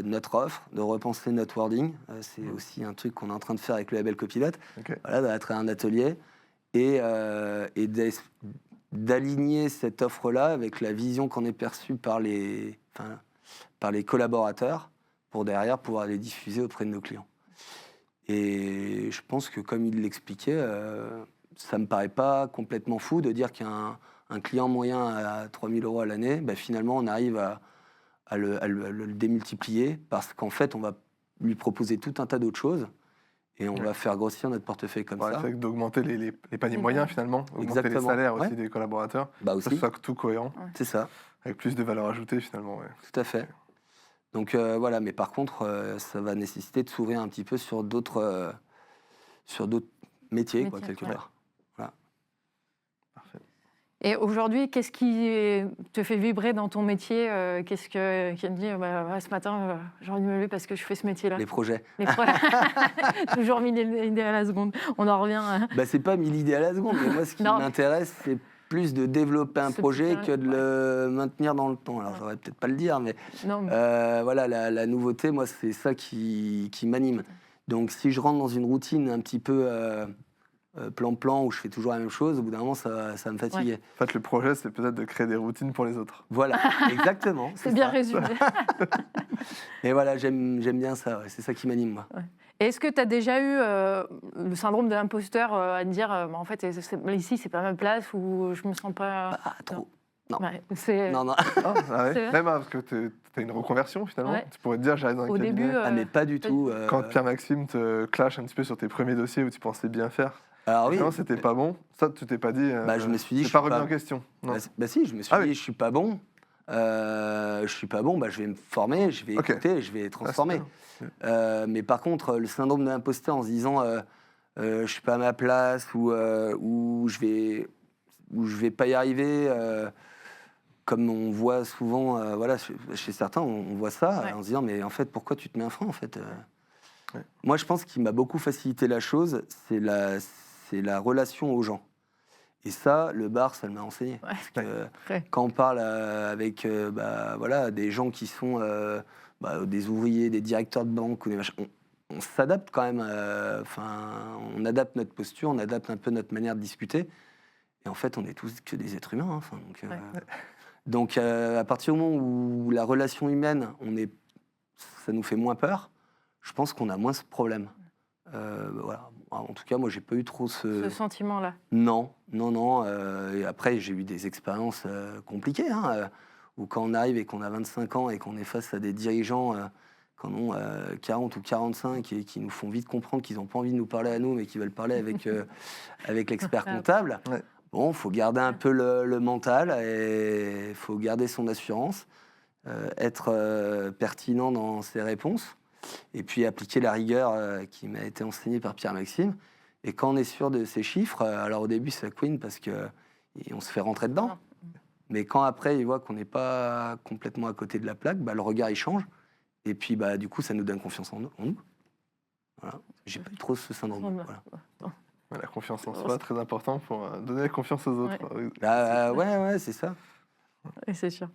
notre offre, de repenser notre wording. C'est aussi un truc qu'on est en train de faire avec le label Copilote. Voilà, d'être un atelier et d'aligner cette offre-là avec la vision qu'on est perçue par les collaborateurs pour derrière pouvoir les diffuser auprès de nos clients. Et je pense que, comme il l'expliquait, ça ne me paraît pas complètement fou de dire qu'un client moyen à 3 000 € à l'année, finalement, on arrive à le démultiplier parce qu'en fait, on va lui proposer tout un tas d'autres choses et on va faire grossir notre portefeuille comme ça. C'est d'augmenter les paniers moyens, finalement, augmenter les salaires aussi des collaborateurs, que ce soit tout cohérent. C'est ça. Avec plus de valeur ajoutée, finalement. Tout à fait. Donc voilà, mais par contre, ça va nécessiter de s'ouvrir un petit peu sur d'autres métiers, quelque part. Voilà. Parfait. Et aujourd'hui, qu'est-ce qui te fait vibrer dans ton métier? Qu'est-ce qui me dit, ce matin, j'ai envie de me lever parce que je fais ce métier-là? Les projets. Toujours 1000 idées à la seconde. On en revient. C'est pas 1000 idées à la seconde, mais moi, ce qui m'intéresse, c'est plus de développer un projet que de le maintenir dans le temps. Alors, j'aurais peut-être pas le dire, mais voilà, la nouveauté, moi, c'est ça qui m'anime. Donc, si je rentre dans une routine un petit peu plan-plan, où je fais toujours la même chose, au bout d'un moment, ça va me fatiguer. En fait, le projet, c'est peut-être de créer des routines pour les autres. Voilà, exactement. C'est bien résumé. Et voilà, j'aime bien ça, c'est ça qui m'anime, moi. Et est-ce que tu as déjà eu le syndrome de l'imposteur à te dire, en fait, ici, c'est pas ma place, ou je me sens pas... Trop. Non. Non. Même parce que tu as une reconversion, finalement. Tu pourrais te dire, j'arrive dans un cabinet. Début, mais pas du tout. Quand Pierre-Maxime te clash un petit peu sur tes premiers dossiers où tu pensais bien faire, alors oui, c'était pas bon. Ça, tu t'es pas dit. Je me suis dit, c'est pas remis en question. Non. Si, je me suis dit, je suis pas bon. Je suis pas bon. Je vais me former, je vais écouter, je vais transformer. Mais par contre, le syndrome de l'imposteur, en se disant, je suis pas à ma place ou je vais pas y arriver. Comme on voit souvent, chez certains, on voit ça en se disant, mais en fait, pourquoi tu te mets un frein, en fait Moi, je pense qu'il m'a beaucoup facilité la chose, c'est la relation aux gens. Et ça, le bar, ça m'a enseigné. Parce que quand on parle avec des gens qui sont des ouvriers, des directeurs de banque, ou des machins, on s'adapte quand même. On adapte notre posture, on adapte un peu notre manière de discuter. Et en fait, on est tous que des êtres humains. Donc, à partir du moment où la relation humaine, ça nous fait moins peur, je pense qu'on a moins ce problème. Voilà. En tout cas, moi, j'ai pas eu trop ce sentiment-là. Non. Et après, j'ai eu des expériences compliquées, où quand on arrive et qu'on a 25 ans et qu'on est face à des dirigeants qui en ont 40 ou 45 et qui nous font vite comprendre qu'ils n'ont pas envie de nous parler à nous, mais qu'ils veulent parler avec l'expert comptable. Bon, il faut garder un peu le mental et il faut garder son assurance, être pertinent dans ses réponses et puis appliquer la rigueur qui m'a été enseignée par Pierre-Maxime. Et quand on est sûr de ces chiffres, alors au début, ça couine parce qu'on se fait rentrer dedans. Mais quand après, il voit qu'on n'est pas complètement à côté de la plaque, le regard, il change. Et puis, du coup, ça nous donne confiance en nous. Voilà. J'ai pas eu trop ce syndrome. Voilà. La confiance en soi, très important pour donner la confiance aux autres. Ouais, c'est ça. C'est sûr.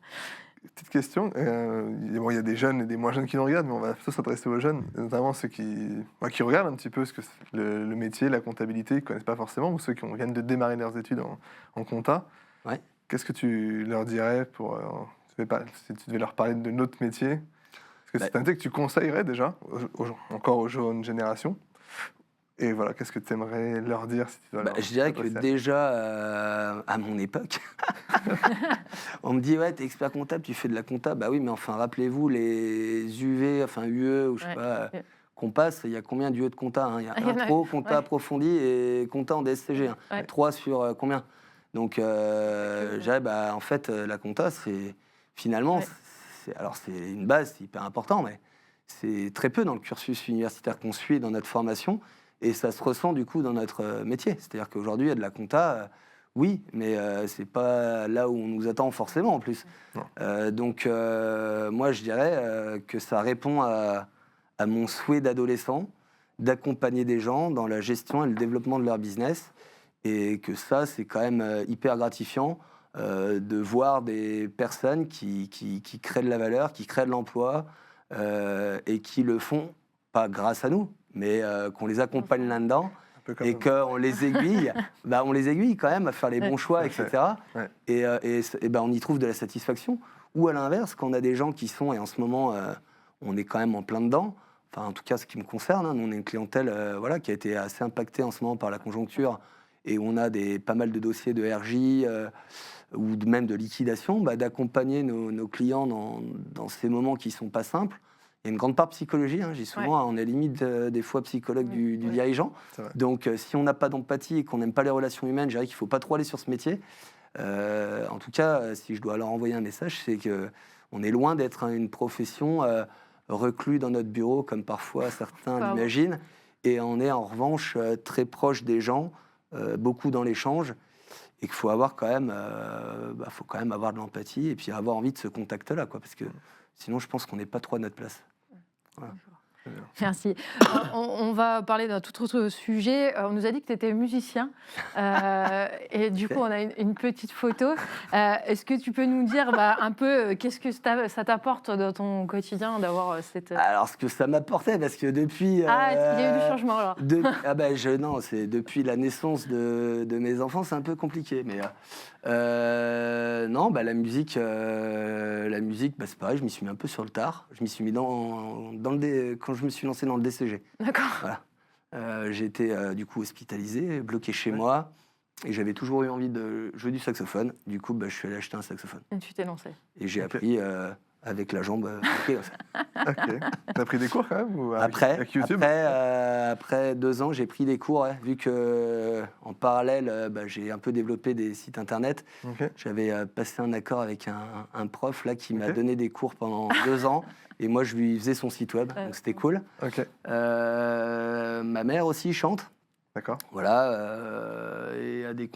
Petite question. Bon, il y a des jeunes et des moins jeunes qui nous regardent, mais on va plutôt s'adresser aux jeunes, notamment ceux qui regardent un petit peu ce que le métier, la comptabilité, ils ne connaissent pas forcément, ou ceux qui viennent de démarrer leurs études en compta. Ouais. Qu'est-ce que tu leur dirais pour, si tu devais leur parler de notre métier? Est-ce que c'est un métier que tu conseillerais déjà, encore aux jeunes générations? Et voilà, qu'est-ce que tu aimerais leur dire si tu dois Je dirais que déjà, à mon époque, on me dit, ouais, t'es expert comptable, tu fais de la compta. Bah oui, mais enfin, rappelez-vous, les UV, enfin UE, ou je sais pas, qu'on passe, il y a combien d'UE de compta, hein? Il y a intro, compta approfondi et compta en DSCG. Hein. 3 sur combien? Donc, je dirais, en fait, la compta, c'est finalement, c'est une base, c'est hyper important, mais c'est très peu dans le cursus universitaire qu'on suit dans notre formation. Et ça se ressent du coup dans notre métier. C'est-à-dire qu'aujourd'hui, il y a de la compta, oui, mais c'est pas là où on nous attend forcément en plus. Donc, moi, je dirais que ça répond à mon souhait d'adolescent d'accompagner des gens dans la gestion et le développement de leur business. Et que ça, c'est quand même hyper gratifiant de voir des personnes qui créent de la valeur, qui créent de l'emploi et qui le font pas grâce à nous, mais qu'on les accompagne là-dedans et qu'on les aiguille, on les aiguille quand même à faire les bons choix, etc. Et on y trouve de la satisfaction. Ou à l'inverse, quand on a des gens qui sont, et en ce moment, on est quand même en plein dedans, enfin en tout cas ce qui me concerne, nous on est une clientèle qui a été assez impactée en ce moment par la conjoncture, et on a pas mal de dossiers de RJ ou même de liquidation, d'accompagner nos clients dans ces moments qui ne sont pas simples. Il y a une grande part psychologie, hein, j'ai souvent, on est limite des fois psychologue du dirigeant. Donc si on n'a pas d'empathie et qu'on n'aime pas les relations humaines, je dirais qu'il ne faut pas trop aller sur ce métier. En tout cas, si je dois leur envoyer un message, c'est qu'on est loin d'être une profession reclus dans notre bureau, comme parfois certains l'imaginent. Et on est en revanche très proche des gens, beaucoup dans l'échange. Et qu'il faut avoir quand même, avoir de l'empathie et puis avoir envie de ce contact-là, parce que sinon, je pense qu'on n'est pas trop à notre place. Voilà. Merci. On va parler d'un tout autre sujet. On nous a dit que tu étais musicien. Et du coup, on a une petite photo. Est-ce que tu peux nous dire un peu qu'est-ce que ça t'apporte dans ton quotidien d'avoir cette... Alors, ce que ça m'apportait, parce que depuis... il y a eu du changement, alors. Non, c'est depuis la naissance de mes enfants, c'est un peu compliqué. Mais non, la musique, c'est pareil, je m'y suis mis un peu sur le tard. Je m'y suis mis quand je me suis lancé dans le DCG. D'accord. Voilà. J'ai été du coup hospitalisé, bloqué chez moi, et j'avais toujours eu envie de jouer du saxophone. Du coup, je suis allé acheter un saxophone. Et tu t'es lancé. Et j'ai appris avec la jambe. Ok. T'as pris des cours quand même ou après, avec YouTube après 2 ans, j'ai pris des cours, vu que en parallèle, j'ai un peu développé des sites internet. J'avais passé un accord avec un prof là qui m'a donné des cours pendant 2 ans. Et moi, je lui faisais son site web, donc c'était cool. Ma mère aussi chante. D'accord. Voilà, et a eu des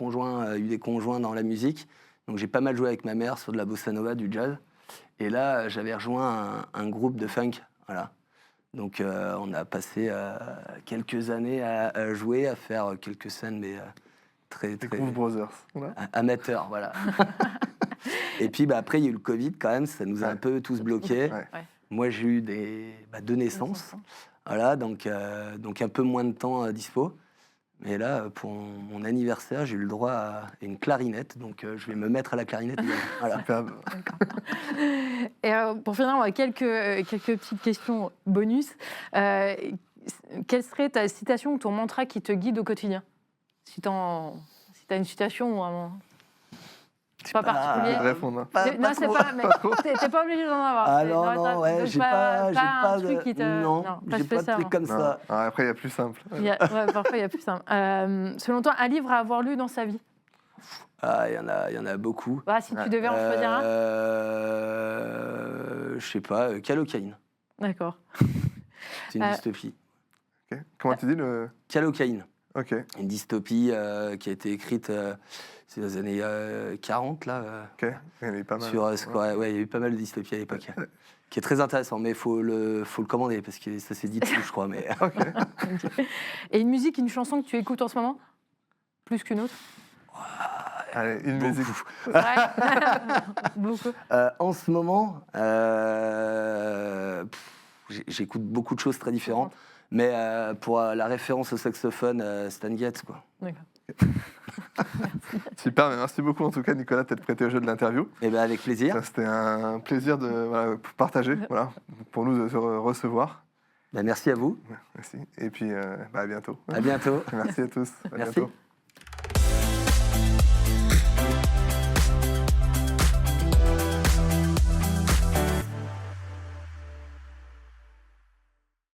conjoints dans la musique. Donc j'ai pas mal joué avec ma mère sur de la bossa nova, du jazz. Et là, j'avais rejoint un groupe de funk. Voilà. Donc on a passé quelques années à jouer, à faire quelques scènes, mais très Groove Brothers. Amateurs, voilà. Et puis après, il y a eu le Covid quand même, ça nous a un peu tous bloqués. Moi, j'ai eu 2 naissances, voilà, donc un peu moins de temps dispo. Mais là, pour mon anniversaire, j'ai eu le droit à une clarinette, donc je vais me mettre à la clarinette. Voilà. Superbe. Et pour finir, on a quelques petites questions bonus. Quelle serait ta citation ou ton mantra qui te guide au quotidien? Si tu as une citation ou un... C'est pas particulier. Répondre. Non, c'est pas. Mais t'es pas obligé d'en avoir. Alors non, j'ai pas un truc qui te. Non, j'ai pas de truc comme ça. Après, il y a plus simple. Parfois, il y a plus simple. Selon toi, un livre à avoir lu dans sa vie? Il y en a beaucoup. Si tu devais en choisir un. Je sais pas, Calocaïne. D'accord. C'est une dystopie. Okay. Comment tu dis le... Calocaïne. Ok. Une dystopie qui a été écrite c'est dans les années 40, là. Ok, il y en a eu pas mal. Il y a eu pas mal de dystopies à l'époque. Qui est très intéressant, mais il faut le commander, parce que ça s'est dit dessus, je crois. Mais... Et une musique, une chanson que tu écoutes en ce moment? Plus qu'une autre? Allez, une musique. Ouais. Beaucoup. En ce moment, j'écoute beaucoup de choses très différentes. Mais pour la référence au saxophone, Stan Getz, quoi. D'accord. Super, mais merci beaucoup en tout cas Nicolas d'être prêté au jeu de l'interview. Et ben avec plaisir. Ça, c'était un plaisir de partager, pour nous de se recevoir. Ben, merci à vous. Merci. Et puis à bientôt. À bientôt. Merci à tous. À Merci. bientôt.